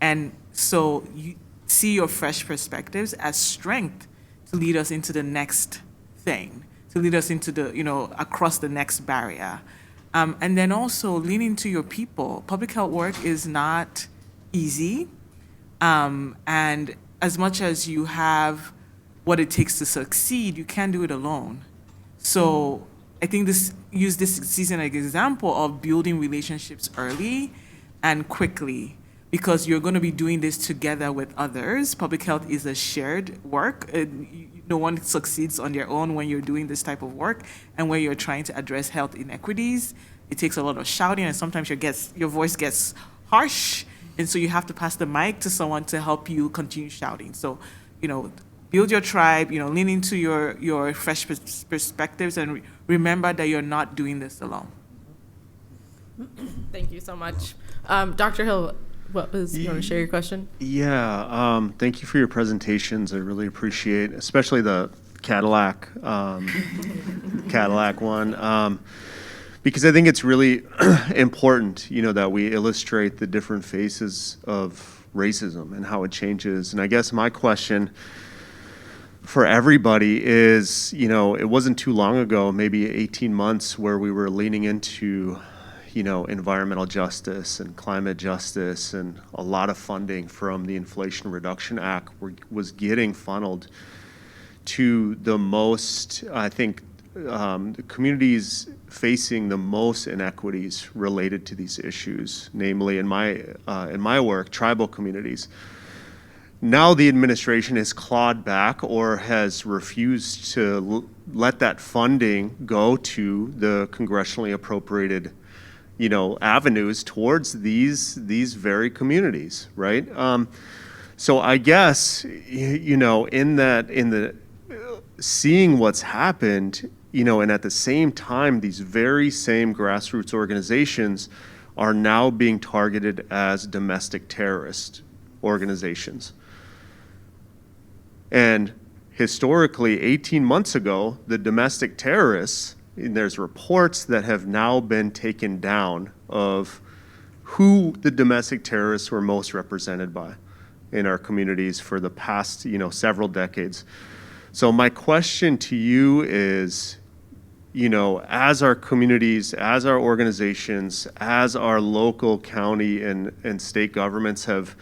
And so you see your fresh perspectives as strength to lead us into the next thing, to lead us into the, across the next barrier. And then also leaning to your people. Public health work is not easy. And as much as you have what it takes to succeed, you can't do it alone. So I think use this season as an example of building relationships early and quickly, because you're going to be doing this together with others. Public health is a shared work. No one succeeds on their own when you're doing this type of work, and when you're trying to address health inequities. It takes a lot of shouting, and sometimes your voice gets harsh, and so you have to pass the mic to someone to help you continue shouting. So, build your tribe, lean into your fresh perspectives, and remember that you're not doing this alone. Thank you so much. Dr. Hill, you want to share your question? Yeah, thank you for your presentations. I really appreciate, especially the Cadillac one. Because I think it's really important, that we illustrate the different faces of racism and how it changes. And I guess my question for everybody is, it wasn't too long ago, maybe 18 months, where we were leaning into, environmental justice and climate justice, and a lot of funding from the Inflation Reduction Act was getting funneled to the most, I think, the communities facing the most inequities related to these issues, namely in my work, tribal communities. Now the administration has clawed back or has refused to let that funding go to the congressionally appropriated, avenues towards these very communities, right? So I guess, in the seeing what's happened, and at the same time, these very same grassroots organizations are now being targeted as domestic terrorist organizations. And historically, 18 months ago, the domestic terrorists, and there's reports that have now been taken down of who the domestic terrorists were most represented by in our communities for the past, several decades. So my question to you is, as our communities, as our organizations, as our local, county, and state governments have,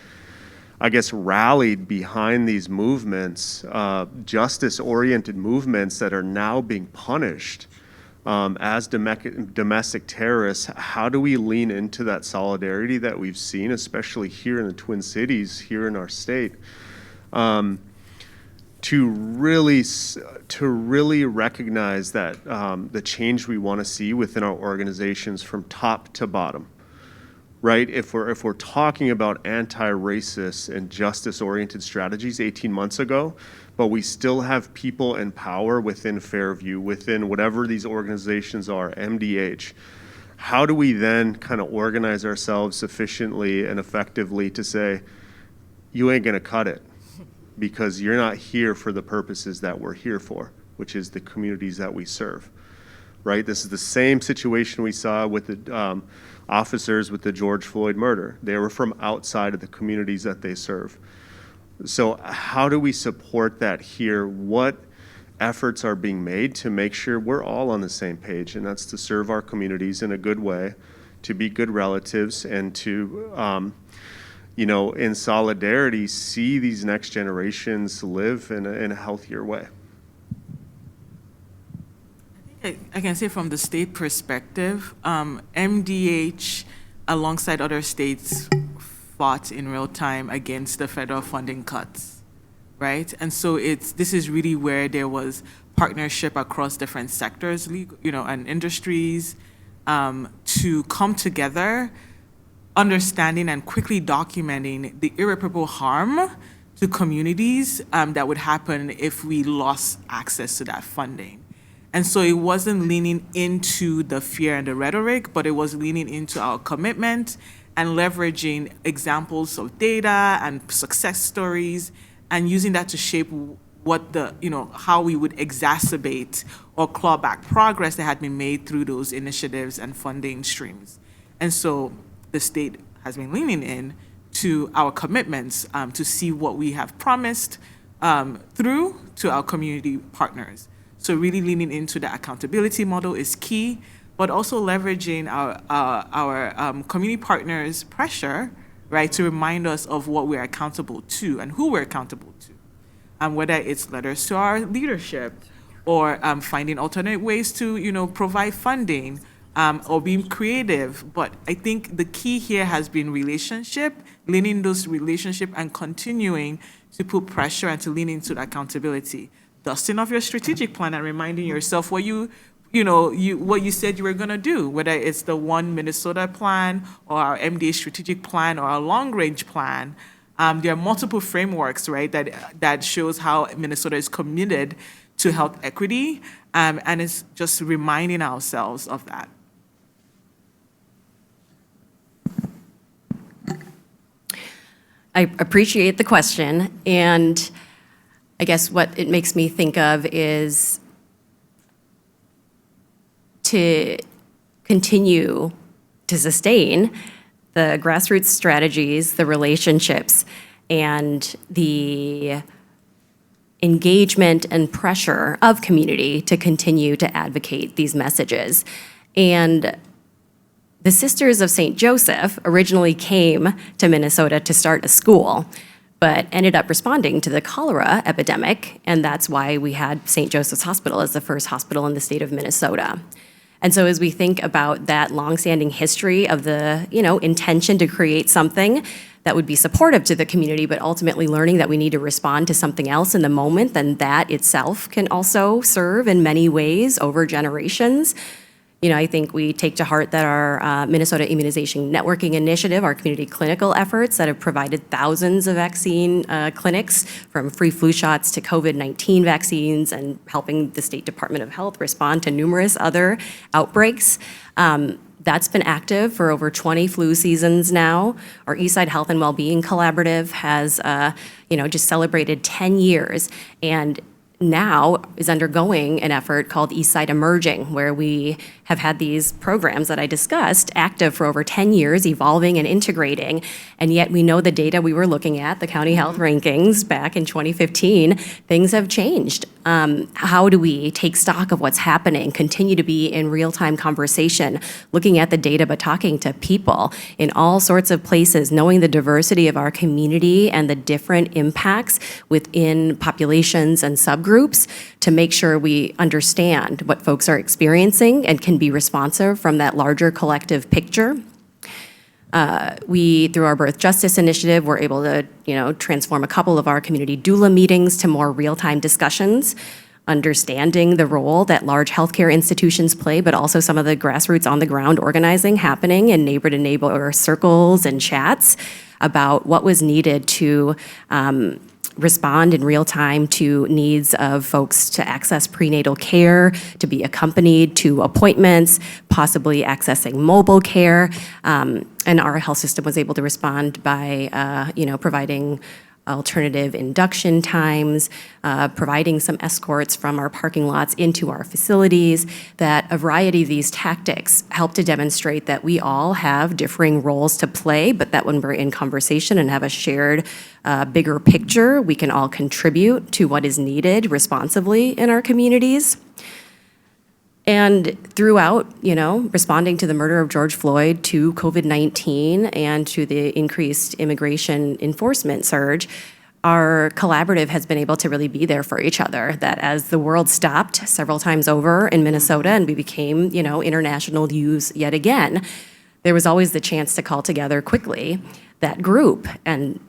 I guess, rallied behind these movements, justice-oriented movements that are now being punished as domestic terrorists, how do we lean into that solidarity that we've seen, especially here in the Twin Cities, here in our state, to really recognize that the change we want to see within our organizations from top to bottom, right? If we're talking about anti-racist and justice-oriented strategies 18 months ago, but we still have people in power within Fairview, within whatever these organizations are, MDH, how do we then kind of organize ourselves sufficiently and effectively to say, you ain't gonna cut it, because you're not here for the purposes that we're here for, which is the communities that we serve, right? This is the same situation we saw with the officers with the George Floyd murder. They were from outside of the communities that they serve. So how do we support that here? What efforts are being made to make sure we're all on the same page? And that's to serve our communities in a good way, to be good relatives, and to, in solidarity, see these next generations live in a healthier way. I can say from the state perspective, MDH, alongside other states, fought in real time against the federal funding cuts, right? And so this is really where there was partnership across different sectors, and industries, to come together, understanding and quickly documenting the irreparable harm to communities that would happen if we lost access to that funding. And so it wasn't leaning into the fear and the rhetoric, but it was leaning into our commitment and leveraging examples of data and success stories and using that to shape what how we would exacerbate or claw back progress that had been made through those initiatives and funding streams. And so the state has been leaning in to our commitments to see what we have promised through to our community partners. So really leaning into the accountability model is key, but also leveraging our community partners' pressure, right, to remind us of what we're accountable to and who we're accountable to, whether it's letters to our leadership or finding alternate ways to, provide funding or being creative. But I think the key here has been relationship, leaning those relationship and continuing to put pressure and to lean into the accountability. Dusting off your strategic plan and reminding yourself what what you said you were going to do, whether it's the One Minnesota plan or our MDA strategic plan or our long-range plan. There are multiple frameworks, right, that shows how Minnesota is committed to health equity, and it's just reminding ourselves of that. I appreciate the question, and I guess what it makes me think of is to continue to sustain the grassroots strategies, the relationships, and the engagement and pressure of community to continue to advocate these messages. And the Sisters of St. Joseph originally came to Minnesota to start a school, but ended up responding to the cholera epidemic, and that's why we had St. Joseph's Hospital as the first hospital in the state of Minnesota. And so as we think about that longstanding history of the, intention to create something that would be supportive to the community, but ultimately learning that we need to respond to something else in the moment, then that itself can also serve in many ways over generations. I think we take to heart that our Minnesota Immunization Networking Initiative, our community clinical efforts that have provided thousands of vaccine clinics, from free flu shots to COVID-19 vaccines, and helping the State Department of Health respond to numerous other outbreaks. That's been active for over 20 flu seasons now. Our Eastside Health and Wellbeing Collaborative has, just celebrated 10 years, and now is undergoing an effort called Eastside Emerging, where we have had these programs that I discussed active for over 10 years, evolving and integrating, and yet we know the data we were looking at, the county health rankings back in 2015, things have changed. How do we take stock of what's happening, continue to be in real-time conversation, looking at the data but talking to people in all sorts of places, knowing the diversity of our community and the different impacts within populations and subgroups to make sure we understand what folks are experiencing and can be responsive from that larger collective picture. We, through our Birth Justice Initiative, were able to, transform a couple of our community doula meetings to more real-time discussions, understanding the role that large healthcare institutions play, but also some of the grassroots on-the-ground organizing happening in neighbor-to-neighbor circles and chats about what was needed to respond in real time to needs of folks to access prenatal care, to be accompanied to appointments, possibly accessing mobile care. And our health system was able to respond by, providing alternative induction times, providing some escorts from our parking lots into our facilities, that a variety of these tactics help to demonstrate that we all have differing roles to play, but that when we're in conversation and have a shared bigger picture, we can all contribute to what is needed responsibly in our communities. And throughout, responding to the murder of George Floyd, to COVID-19, and to the increased immigration enforcement surge, our collaborative has been able to really be there for each other. That as the world stopped several times over in Minnesota and we became, international news yet again, there was always the chance to call together quickly that group and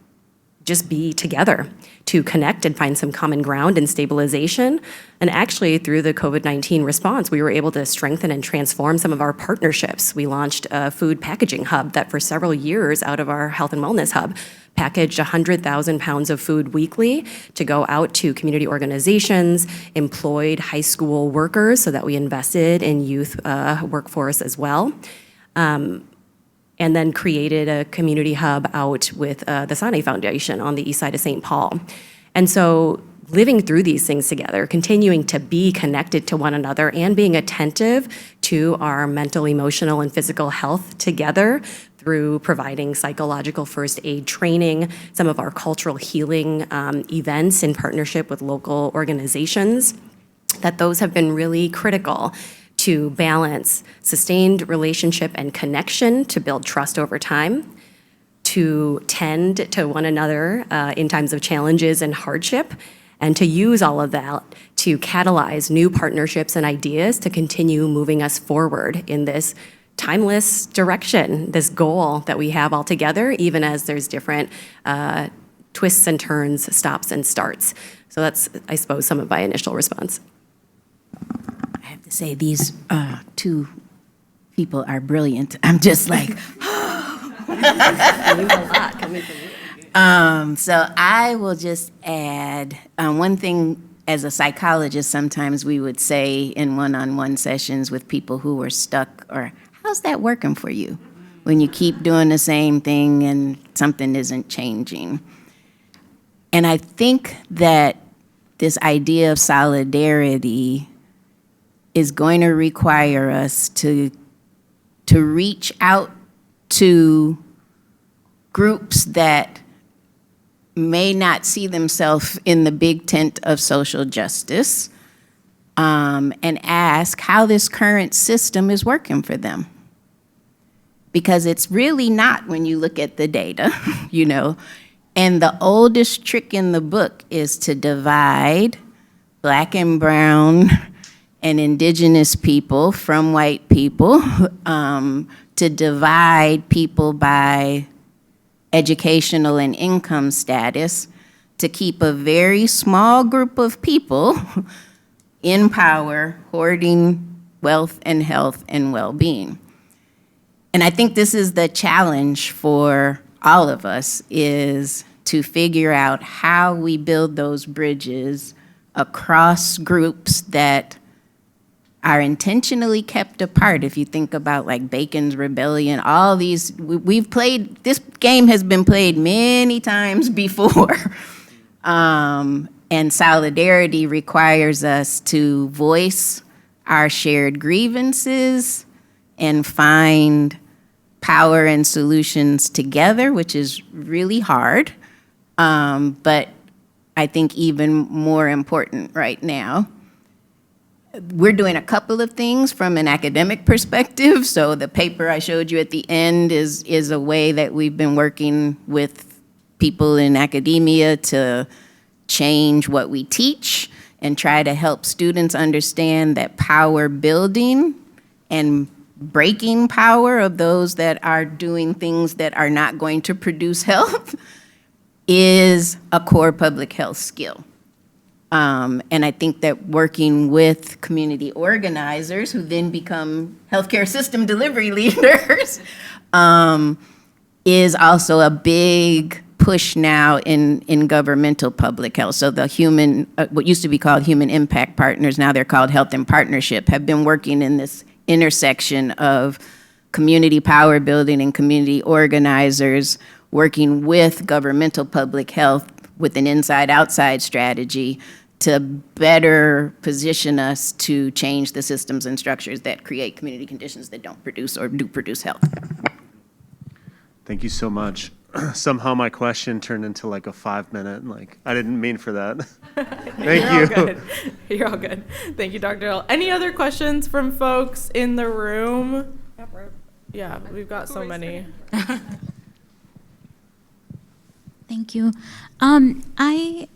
just be together to connect and find some common ground and stabilization. And actually, through the COVID-19 response, we were able to strengthen and transform some of our partnerships. We launched a food packaging hub that for several years out of our health and wellness hub packaged 100,000 pounds of food weekly to go out to community organizations, employed high school workers, so that we invested in youth workforce as well. And then created a community hub out with the Sane Foundation on the east side of St. Paul. And so living through these things together, continuing to be connected to one another and being attentive to our mental, emotional, and physical health together through providing psychological first aid training, some of our cultural healing events in partnership with local organizations, that those have been really critical to balance sustained relationship and connection to build trust over time, to tend to one another in times of challenges and hardship, and to use all of that to catalyze new partnerships and ideas to continue moving us forward in this timeless direction, this goal that we have all together, even as there's different twists and turns, stops and starts. So that's, I suppose, some of my initial response. I have to say, these two people are brilliant. I'm just like, so I will just add one thing. As a psychologist, sometimes we would say in one-on-one sessions with people who were stuck, or how's that working for you when you keep doing the same thing and something isn't changing? And I think that this idea of solidarity is going to require us to reach out to groups that may not see themselves in the big tent of social justice, and ask how this current system is working for them. Because it's really not when you look at the data, And the oldest trick in the book is to divide Black and brown and indigenous people from white people, to divide people by educational and income status, to keep a very small group of people in power, hoarding wealth and health and well-being. And I think this is the challenge for all of us, is to figure out how we build those bridges across groups that are intentionally kept apart. If you think about like Bacon's Rebellion, all these, we've played, this game has been played many times before. And solidarity requires us to voice our shared grievances and find power and solutions together, which is really hard, but I think even more important right now. We're doing a couple of things from an academic perspective. So the paper I showed you at the end is a way that we've been working with people in academia to change what we teach and try to help students understand that power building and breaking power of those that are doing things that are not going to produce health is a core public health skill. And I think that working with community organizers who then become healthcare system delivery leaders is also a big push now in governmental public health. So the what used to be called human impact partners, now they're called health in partnership, have been working in this intersection of community power building and community organizers working with governmental public health with an inside-outside strategy to better position us to change the systems and structures that create community conditions that don't produce or do produce health. Thank you so much. Somehow my question turned into like a 5-minute, like, I didn't mean for that. Thank you. You're all good. You're all good. Thank you, Dr. Hill. Any other questions from folks in the room? Yeah, we've got so many. Thank you. I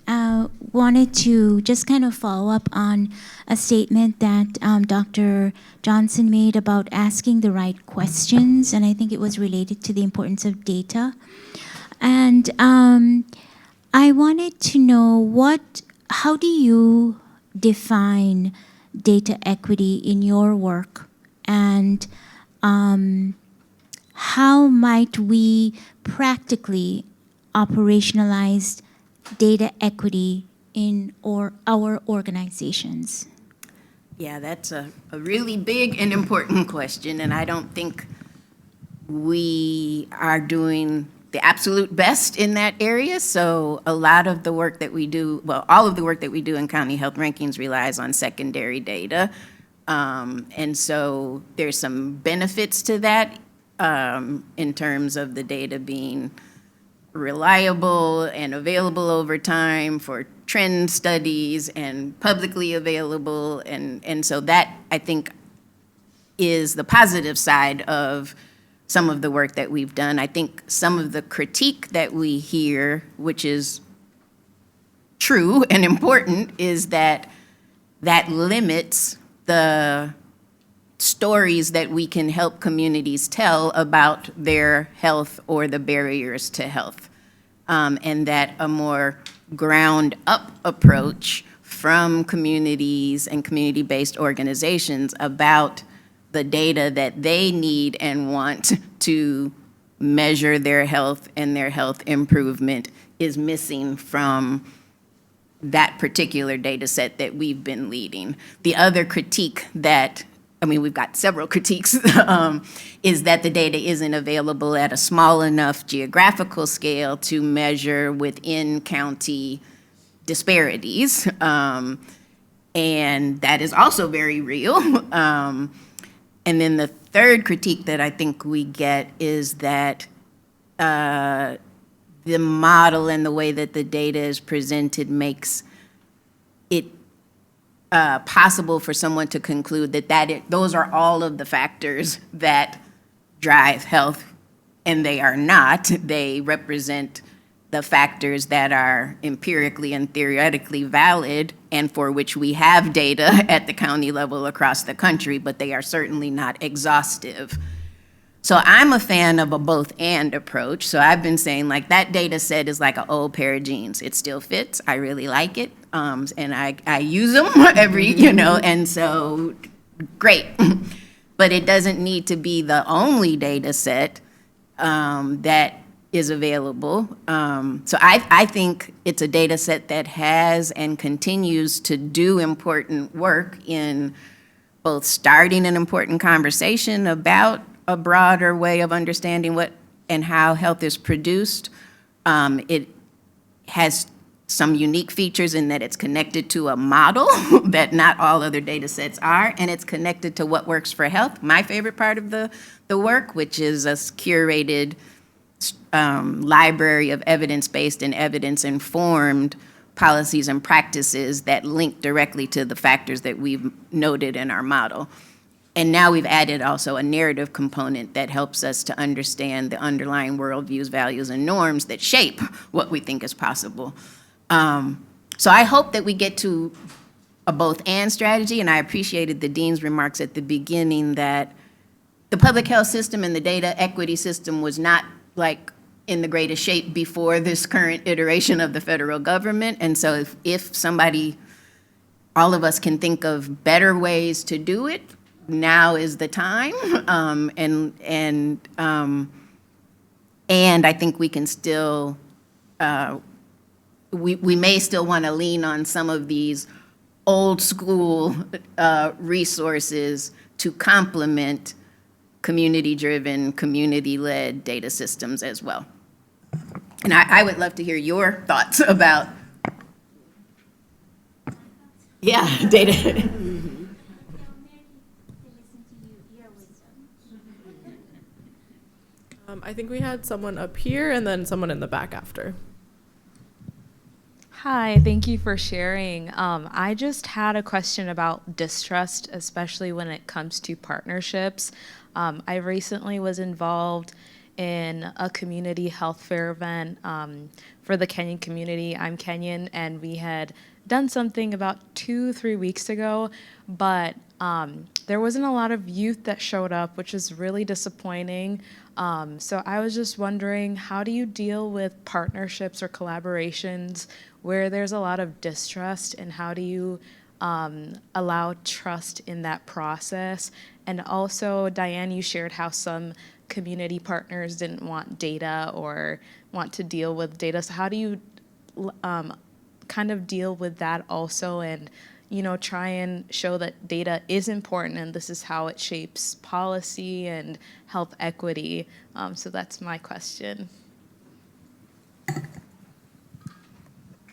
wanted to just kind of follow up on a statement that Dr. Johnson made about asking the right questions, and I think it was related to the importance of data. And I wanted to know how do you define data equity in your work, and how might we practically operationalize data equity in our organizations? Yeah, that's a really big and important question, and I don't think we are doing the absolute best in that area. So a lot of the work that we do, well, all of the work that we do in county health rankings relies on secondary data. And so there's some benefits to that in terms of the data being reliable and available over time for trend studies and publicly available. And so that, I think, is the positive side of some of the work that we've done. I think some of the critique that we hear, which is true and important, is that limits the stories that we can help communities tell about their health or the barriers to health. And that a more ground-up approach from communities and community-based organizations about the data that they need and want to measure their health and their health improvement is missing from that particular data set that we've been leading. The other critique that, I mean, we've got several critiques, is that the data isn't available at a small enough geographical scale to measure within county disparities. And that is also very real. And then the third critique that I think we get is that the model and the way that the data is presented makes it possible for someone to conclude that those are all of the factors that drive health, and they are not. They represent the factors that are empirically and theoretically valid and for which we have data at the county level across the country, but they are certainly not exhaustive. So I'm a fan of a both and approach. So I've been saying, like, that data set is like an old pair of jeans. It still fits. I really like it. And I use them every, and so great. But it doesn't need to be the only data set that is available. So I think it's a data set that has and continues to do important work in both starting an important conversation about a broader way of understanding what and how health is produced. It has some unique features in that it's connected to a model that not all other data sets are, and it's connected to what works for health. My favorite part of the work, which is a curated library of evidence-based and evidence-informed policies and practices that link directly to the factors that we've noted in our model. And now we've added also a narrative component that helps us to understand the underlying worldviews, values, and norms that shape what we think is possible. So I hope that we get to a both-and strategy, and I appreciated the dean's remarks at the beginning that the public health system and the data equity system was not like in the greatest shape before this current iteration of the federal government. And so if somebody, all of us can think of better ways to do it, now is the time. And I think we can still, we may still want to lean on some of these old school resources to complement community-driven, community-led data systems as well. And I would love to hear your thoughts about, data. I think we had someone up here and then someone in the back after. Hi, thank you for sharing. I just had a question about distrust, especially when it comes to partnerships. I recently was involved in a community health fair event for the Kenyan community. I'm Kenyan, and we had done something about 2-3 weeks ago, but there wasn't a lot of youth that showed up, which is really disappointing. So I was just wondering, how do you deal with partnerships or collaborations where there's a lot of distrust, and how do you allow trust in that process? And also, Diane, you shared how some community partners didn't want data or want to deal with data. So how do you kind of deal with that also, and try and show that data is important and this is how it shapes policy and health equity? So that's my question.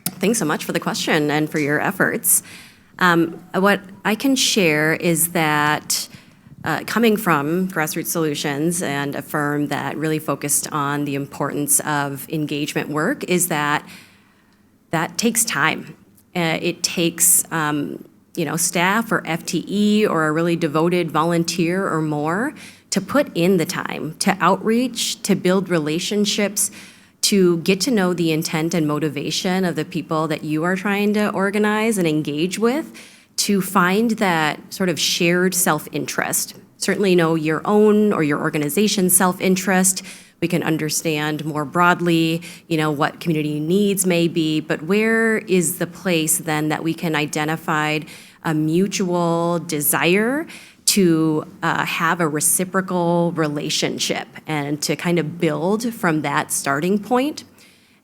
Thanks so much for the question and for your efforts. What I can share is that coming from Grassroots Solutions and a firm that really focused on the importance of engagement work is that takes time. It takes staff or FTE or a really devoted volunteer or more to put in the time, to outreach, to build relationships, to get to know the intent and motivation of the people that you are trying to organize and engage with, to find that sort of shared self-interest. Certainly know your own or your organization's self-interest. We can understand more broadly, what community needs may be, but where is the place then that we can identify a mutual desire to have a reciprocal relationship and to kind of build from that starting point.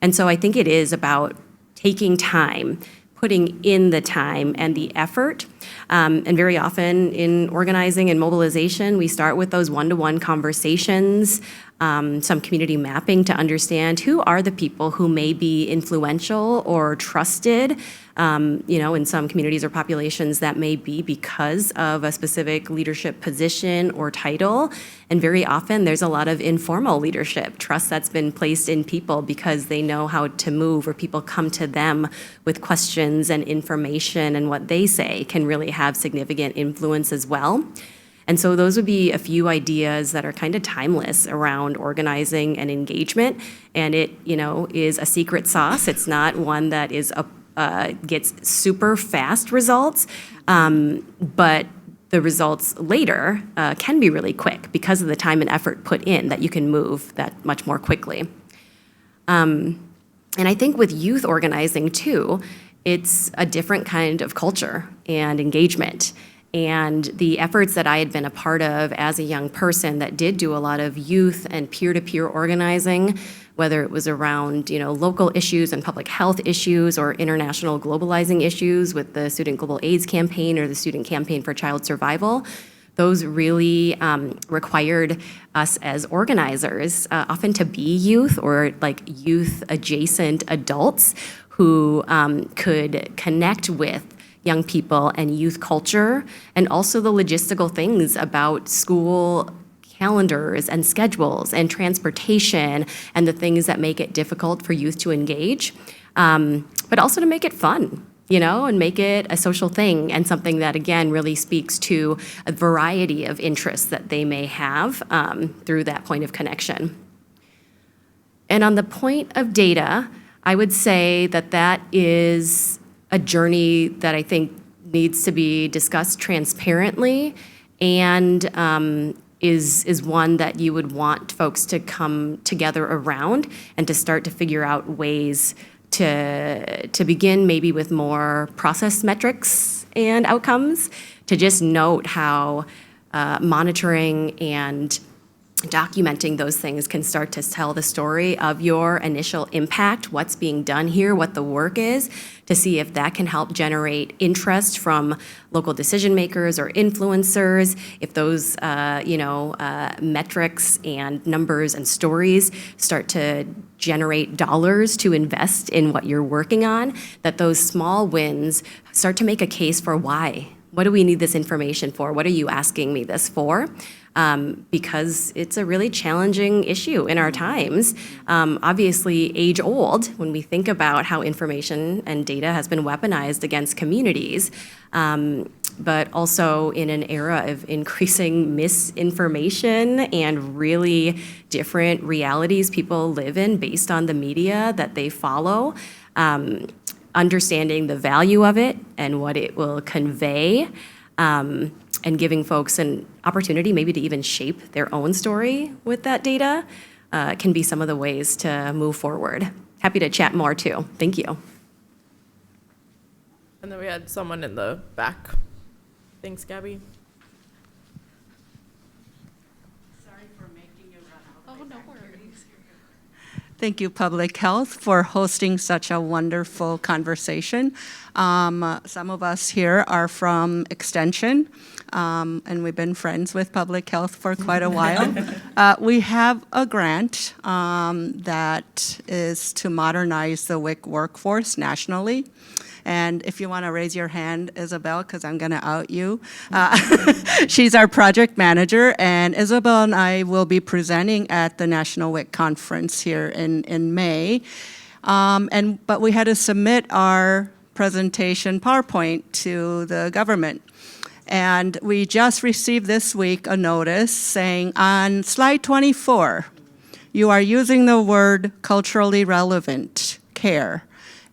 And so I think it is about taking time, putting in the time and the effort. And very often in organizing and mobilization, we start with those one-to-one conversations, some community mapping to understand who are the people who may be influential or trusted, in some communities or populations that may be because of a specific leadership position or title. And very often there's a lot of informal leadership, trust that's been placed in people because they know how to move, or people come to them with questions and information, and what they say can really have significant influence as well. And so those would be a few ideas that are kind of timeless around organizing and engagement. And it, is a secret sauce. It's not one that is gets super fast results, but the results later can be really quick because of the time and effort put in, that you can move that much more quickly. And I think with youth organizing too, it's a different kind of culture and engagement. And the efforts that I had been a part of as a young person that did do a lot of youth and peer-to-peer organizing, whether it was around, local issues and public health issues or international globalizing issues with the Student Global AIDS Campaign or the Student Campaign for Child Survival, those really required us as organizers often to be youth or like youth-adjacent adults who could connect with young people and youth culture, and also the logistical things about school calendars and schedules and transportation and the things that make it difficult for youth to engage, but also to make it fun, and make it a social thing and something that, again, really speaks to a variety of interests that they may have through that point of connection. And on the point of data, I would say that is a journey that I think needs to be discussed transparently and is one that you would want folks to come together around and to start to figure out ways to begin maybe with more process metrics and outcomes, to just note how monitoring and documenting those things can start to tell the story of your initial impact, what's being done here, what the work is, to see if that can help generate interest from local decision makers or influencers, if those metrics and numbers and stories start to generate dollars to invest in what you're working on, that those small wins start to make a case for why. What do we need this information for? What are you asking me this for? Because it's a really challenging issue in our times. Obviously, age old, when we think about how information and data has been weaponized against communities, but also in an era of increasing misinformation and really different realities people live in based on the media that they follow. Understanding the value of it and what it will convey, and giving folks an opportunity maybe to even shape their own story with that data can be some of the ways to move forward. Happy to chat more too. Thank you. And then we had someone in the back. Thanks, Gabby. Sorry for making you run out. Oh, no worries. Thank you, Public Health, for hosting such a wonderful conversation. Some of us here are from Extension, and we've been friends with Public Health for quite a while. We have a grant that is to modernize the WIC workforce nationally. And if you want to raise your hand, Isabel, because I'm going to out you. She's our project manager, and Isabel and I will be presenting at the National WIC Conference here in May. But we had to submit our presentation PowerPoint to the government. And we just received this week a notice saying on slide 24, you are using the word culturally relevant care,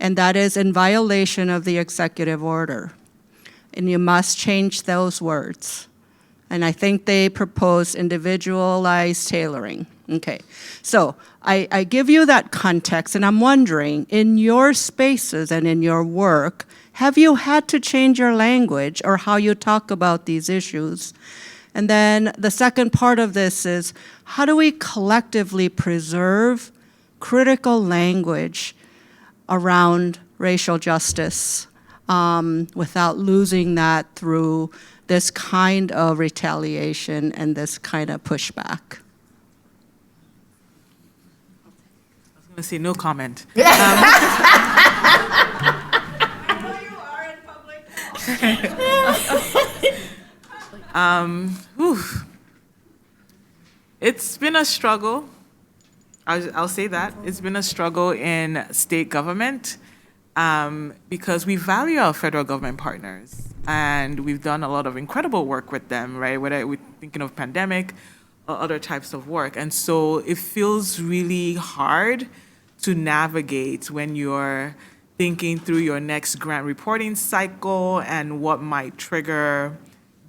and that is in violation of the executive order. And you must change those words. And I think they propose individualized tailoring. Okay, so I give you that context, and I'm wondering, in your spaces and in your work, have you had to change your language or how you talk about these issues? And then the second part of this is, how do we collectively preserve critical language around racial justice without losing that through this kind of retaliation and this kind of pushback? I was going to say no comment. It's been a struggle. I'll say that. It's been a struggle in state government because we value our federal government partners, and we've done a lot of incredible work with them, right? Whether we're thinking of pandemic or other types of work. And so it feels really hard to navigate when you're thinking through your next grant reporting cycle and what might trigger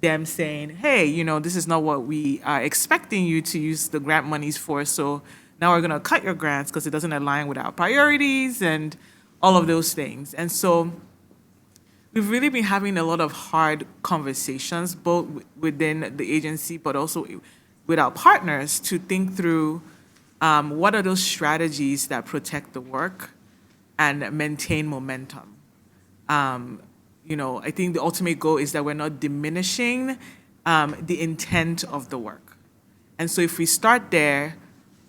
them saying, hey, this is not what we are expecting you to use the grant monies for, so now we're going to cut your grants because it doesn't align with our priorities and all of those things. And so we've really been having a lot of hard conversations, both within the agency, but also with our partners, to think through what are those strategies that protect the work and maintain momentum. I think the ultimate goal is that we're not diminishing the intent of the work. And so if we start there,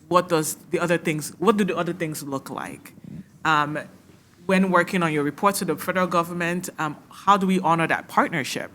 what do the other things look like? When working on your report to the federal government, how do we honor that partnership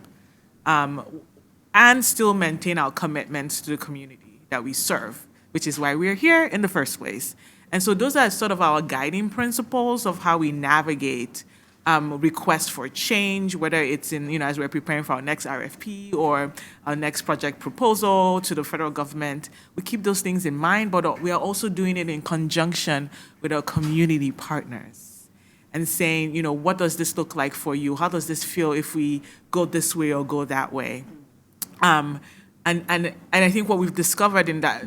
and still maintain our commitments to the community that we serve, which is why we're here in the first place. And so those are sort of our guiding principles of how we navigate requests for change, whether it's in, as we're preparing for our next RFP or our next project proposal to the federal government. We keep those things in mind, but we are also doing it in conjunction with our community partners and saying, what does this look like for you? How does this feel if we go this way or go that way? And I think what we've discovered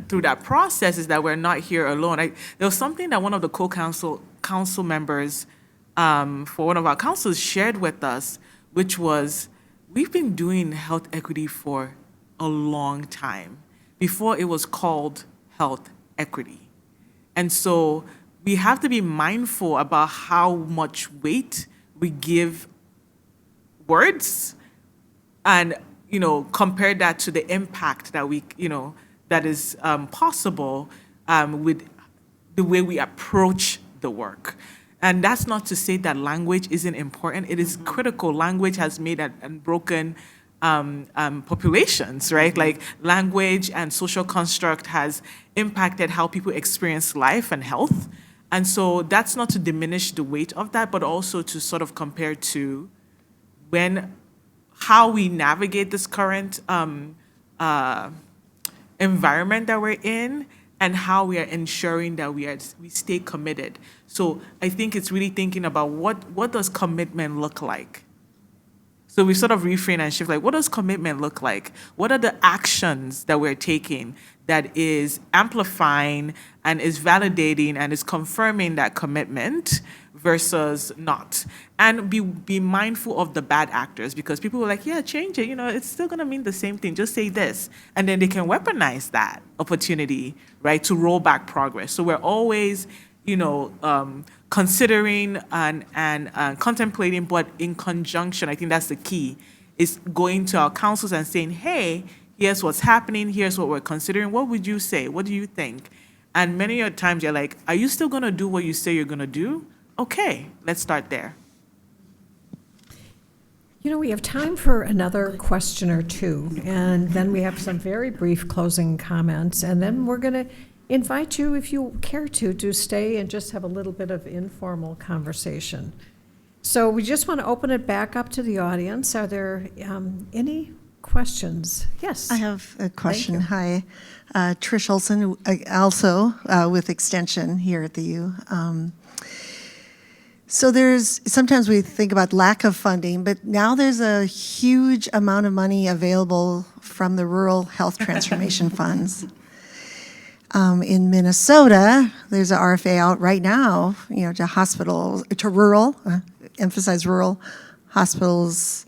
through that process is that we're not here alone. There was something that one of the council members for one of our councils shared with us, which was, we've been doing health equity for a long time, before it was called health equity. And so we have to be mindful about how much weight we give words and, compare that to the impact that that is possible with the way we approach the work. And that's not to say that language isn't important. It is critical. Language has made and broken populations, right? Like, language and social construct has impacted how people experience life and health. And so that's not to diminish the weight of that, but also to sort of compare to how we navigate this current environment that we're in, and how we are ensuring that we stay committed. So I think it's really thinking about what does commitment look like? So we sort of reframe and shift, like, what does commitment look like? What are the actions that we're taking that is amplifying and is validating and is confirming that commitment versus not? And be mindful of the bad actors, because people were like, yeah, change it. It's still going to mean the same thing. Just say this. And then they can weaponize that opportunity, right, to roll back progress. So we're always, considering and contemplating, but in conjunction. I think that's the key, is going to our councils and saying, hey, here's what's happening. Here's what we're considering. What would you say? What do you think? And many of the times you're like, are you still going to do what you say you're going to do? Okay, let's start there. We have time for another question or two, and then we have some very brief closing comments, and then we're going to invite you, if you care to stay and just have a little bit of informal conversation. So we just want to open it back up to the audience. Are there any questions? Yes. I have a question. Hi, Trish Olson, also with Extension here at the U. So sometimes we think about lack of funding, but now there's a huge amount of money available from the Rural Health Transformation Funds. In Minnesota, there's an RFA out right now, to hospitals, to rural, emphasize rural hospitals,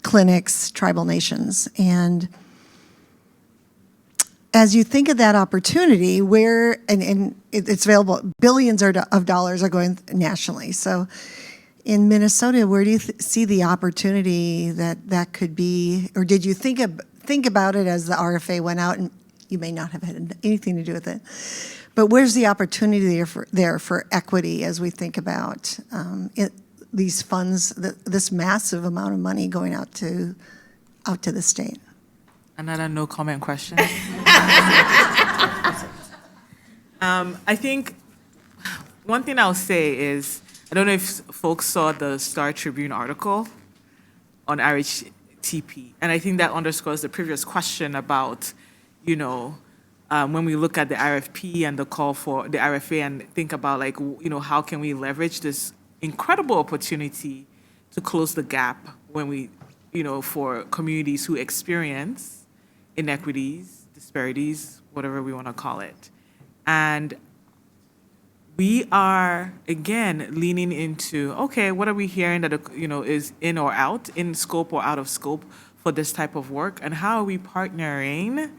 clinics, tribal nations. And as you think of that opportunity, and it's available, billions of dollars are going nationally. So in Minnesota, where do you see the opportunity that could be, or did you think about it as the RFA went out? And you may not have had anything to do with it, but where's the opportunity there for equity as we think about these funds, this massive amount of money going out to the state? Another no comment question. I think one thing I'll say is, I don't know if folks saw the Star Tribune article on RHTP, and I think that underscores the previous question about, when we look at the RFP and the call for the RFA and think about, how can we leverage this incredible opportunity to close the gap when we, for communities who experience inequities, disparities, whatever we want to call it. And we are, again, leaning into, okay, what are we hearing that, is in or out, in scope or out of scope for this type of work? And how are we partnering,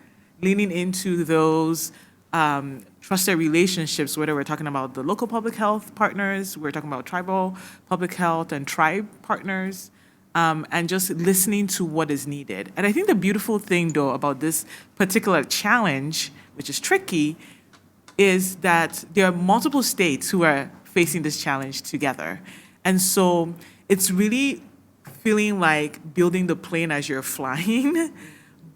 leaning into those trusted relationships, whether we're talking about the local public health partners, we're talking about tribal public health and tribe partners, and just listening to what is needed. And I think the beautiful thing, though, about this particular challenge, which is tricky, is that there are multiple states who are facing this challenge together. And so it's really feeling like building the plane as you're flying,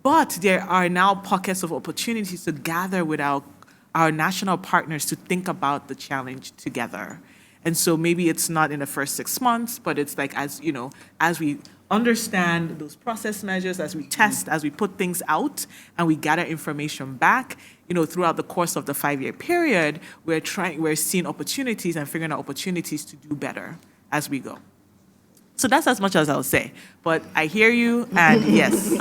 but there are now pockets of opportunities to gather with our national partners to think about the challenge together. And so maybe it's not in the first 6 months, but it's like, as we understand those process measures, as we test, as we put things out, and we gather information back, throughout the course of the 5-year period, we're seeing opportunities and figuring out opportunities to do better as we go. So that's as much as I'll say, but I hear you, and yes.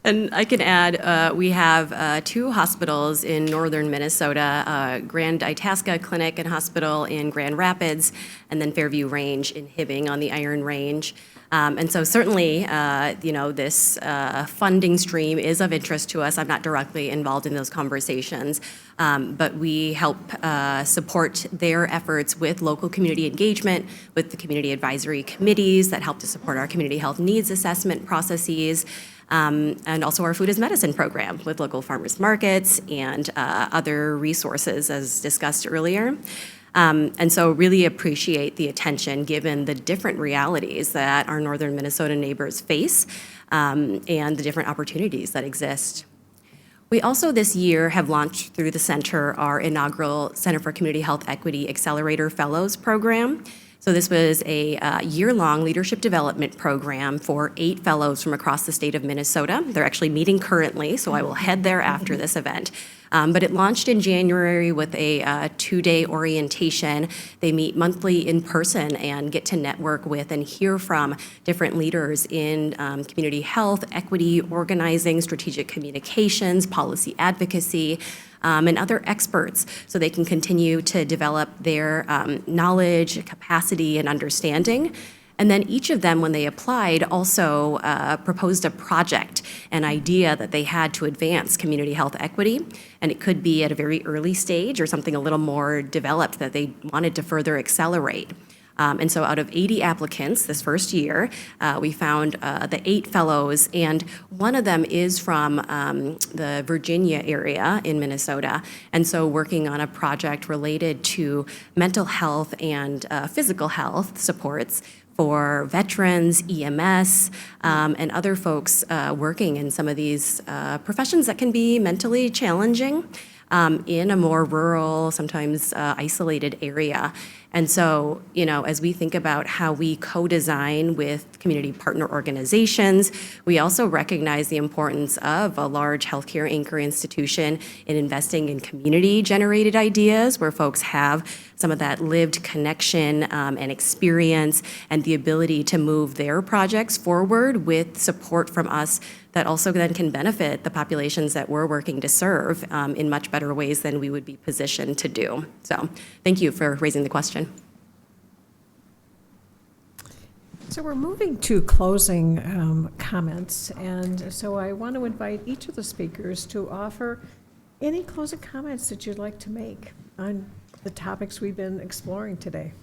And I can add, we have 2 hospitals in northern Minnesota, Grand Itasca Clinic and Hospital in Grand Rapids, and then Fairview Range in Hibbing on the Iron Range. And so certainly, this funding stream is of interest to us. I'm not directly involved in those conversations, but we help support their efforts with local community engagement, with the community advisory committees that help to support our community health needs assessment processes, and also our Food as Medicine program with local farmers markets and other resources, as discussed earlier. And so really appreciate the attention given the different realities that our northern Minnesota neighbors face, and the different opportunities that exist. We also this year have launched through the center our inaugural Center for Community Health Equity Accelerator Fellows program. So this was a year-long leadership development program for 8 fellows from across the state of Minnesota. They're actually meeting currently, so I will head there after this event. But it launched in January with a 2-day orientation. They meet monthly in person and get to network with and hear from different leaders in community health, equity, organizing, strategic communications, policy advocacy, and other experts, so they can continue to develop their knowledge, capacity, and understanding. And then each of them, when they applied, also proposed a project, an idea that they had to advance community health equity. And it could be at a very early stage or something a little more developed that they wanted to further accelerate. And so out of 80 applicants this first year, we found the 8 fellows, and one of them is from the Virginia area in Minnesota, and so working on a project related to mental health and physical health supports for veterans, EMS, and other folks working in some of these professions that can be mentally challenging in a more rural, sometimes isolated area. And so, as we think about how we co-design with community partner organizations, we also recognize the importance of a large healthcare anchor institution in investing in community-generated ideas where folks have some of that lived connection and experience and the ability to move their projects forward with support from us that also then can benefit the populations that we're working to serve in much better ways than we would be positioned to do. So thank you for raising the question. So we're moving to closing comments, and so I want to invite each of the speakers to offer any closing comments that you'd like to make on the topics we've been exploring today.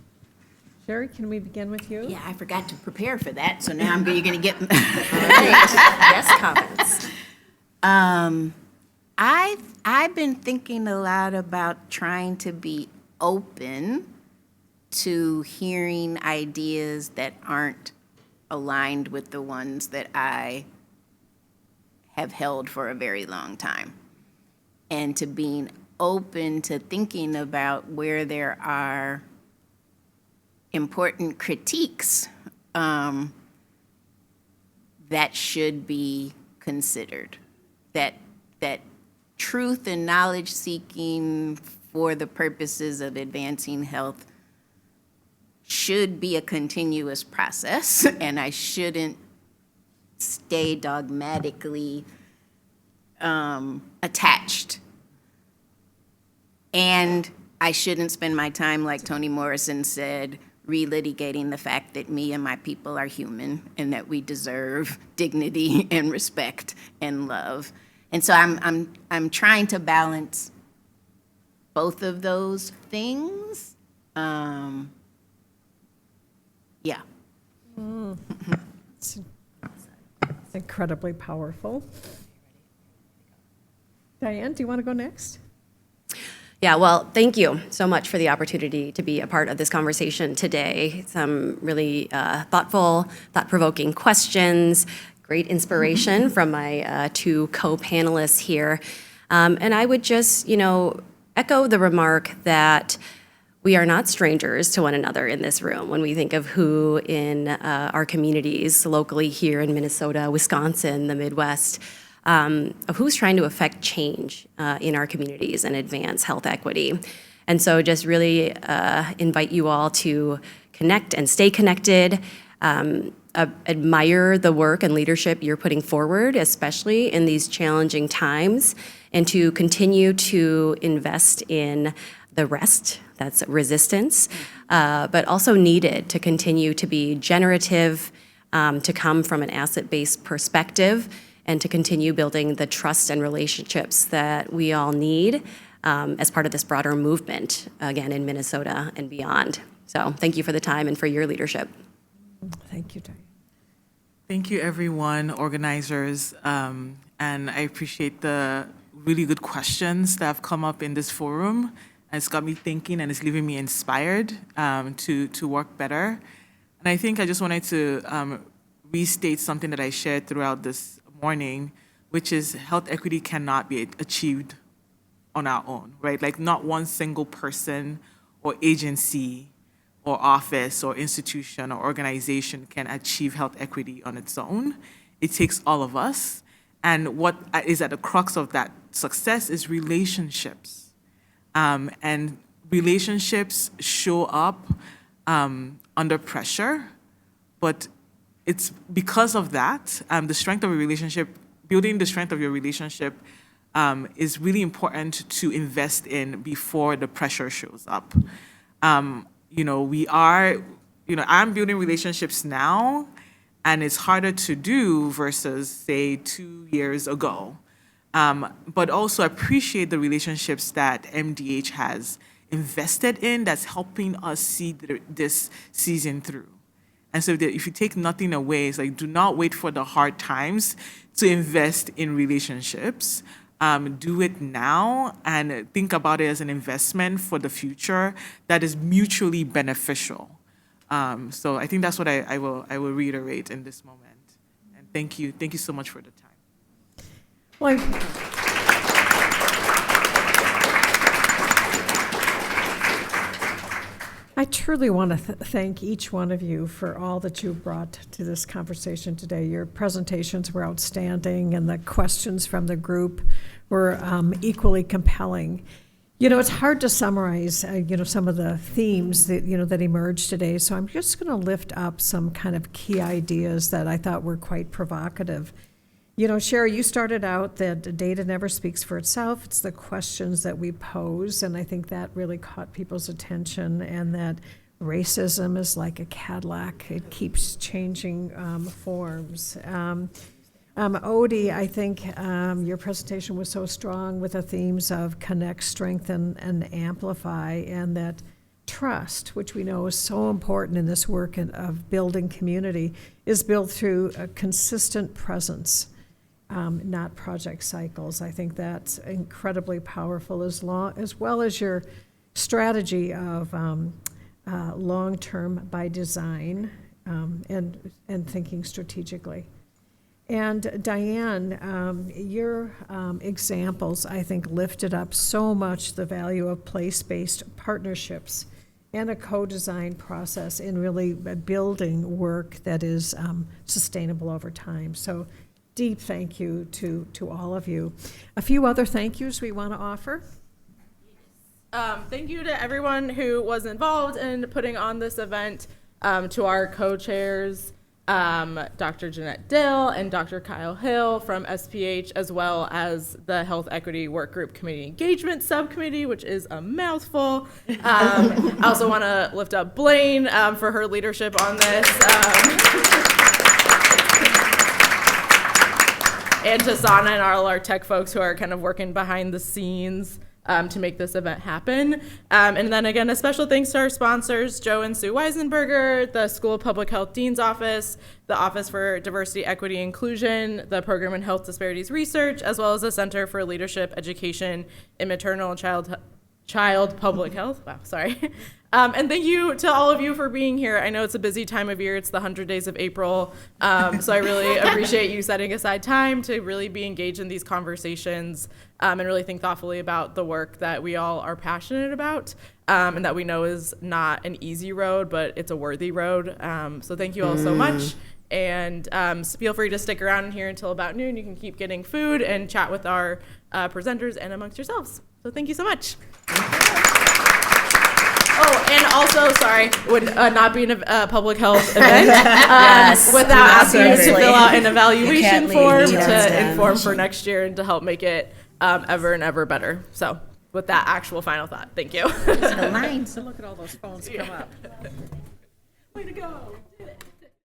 Sheri, can we begin with you? Yeah, I forgot to prepare for that, so now you're going to get yes comments. I've been thinking a lot about trying to be open to hearing ideas that aren't aligned with the ones that I have held for a very long time, and to being open to thinking about where there are important critiques that should be considered, that truth and knowledge seeking for the purposes of advancing health should be a continuous process, and I shouldn't stay dogmatically attached. And I shouldn't spend my time, like Toni Morrison said, relitigating the fact that me and my people are human and that we deserve dignity and respect and love. And so I'm trying to balance both of those things. Yeah. It's incredibly powerful. Diane, do you want to go next? Yeah, well, thank you so much for the opportunity to be a part of this conversation today. Some really thoughtful, thought-provoking questions, great inspiration from my two co-panelists here. And I would just, echo the remark that we are not strangers to one another in this room when we think of who in our communities locally here in Minnesota, Wisconsin, the Midwest, of who's trying to affect change in our communities and advance health equity. And so just really invite you all to connect and stay connected, admire the work and leadership you're putting forward, especially in these challenging times, and to continue to invest in the rest, that's resistance, but also needed to continue to be generative, to come from an asset-based perspective, and to continue building the trust and relationships that we all need as part of this broader movement, again, in Minnesota and beyond. So thank you for the time and for your leadership. Thank you, Diane. Thank you, everyone, organizers, and I appreciate the really good questions that have come up in this forum. It's got me thinking and it's leaving me inspired to work better. And I think I just wanted to restate something that I shared throughout this morning, which is health equity cannot be achieved on our own, right? Like not one single person or agency or office or institution or organization can achieve health equity on its own. It takes all of us. And what is at the crux of that success is relationships. And relationships show up under pressure, but it's because of that, the strength of a relationship, building the strength of your relationship is really important to invest in before the pressure shows up. I'm building relationships now, and it's harder to do versus, say, 2 years ago. But also appreciate the relationships that MDH has invested in that's helping us see this season through. And so if you take nothing away, it's like, do not wait for the hard times to invest in relationships. Do it now and think about it as an investment for the future that is mutually beneficial. So I think that's what I will reiterate in this moment. And thank you so much for the time. Well, I truly want to thank each one of you for all that you brought to this conversation today. Your presentations were outstanding, and the questions from the group were equally compelling. It's hard to summarize, some of the themes that, that emerged today, so I'm just going to lift up some kind of key ideas that I thought were quite provocative. Sheri, you started out that data never speaks for itself. It's the questions that we pose, and I think that really caught people's attention, and that racism is like a Cadillac. It keeps changing forms. Odie, I think your presentation was so strong with the themes of connect, strengthen, and amplify, and that trust, which we know is so important in this work of building community, is built through a consistent presence. Not project cycles. I think that's incredibly powerful, as well as your strategy of long-term by design and thinking strategically. And Diane, your examples, I think, lifted up so much the value of place-based partnerships and a co-design process in really building work that is sustainable over time. So deep thank you to all of you. A few other thank yous we want to offer. Thank you to everyone who was involved in putting on this event, to our co-chairs, Dr. Jeanette Dill and Dr. Kyle Hill from SPH, as well as the Health Equity Work Group Committee Engagement Subcommittee, which is a mouthful. I also want to lift up Blaine for her leadership on this. And to Sana and all our tech folks who are kind of working behind the scenes to make this event happen. And then again, a special thanks to our sponsors, Joe and Sue Weisenberger, the School of Public Health Dean's Office, the Office for Diversity, Equity, Inclusion, the Program in Health Disparities Research, as well as the Center for Leadership, Education, in Maternal and Child Public Health. Wow, sorry. And thank you to all of you for being here. I know it's a busy time of year. It's the 100 days of April. So I really appreciate you setting aside time to really be engaged in these conversations and really think thoughtfully about the work that we all are passionate about and that we know is not an easy road, but it's a worthy road. So thank you all so much. And feel free to stick around here until about noon. You can keep getting food and chat with our presenters and amongst yourselves. So thank you so much. Oh, and also, sorry, would not be a public health event without asking you to fill out an evaluation form to inform for next year and to help make it ever and ever better. So with that actual final thought, thank you. The lines. So look at all those phones come up. Way to go.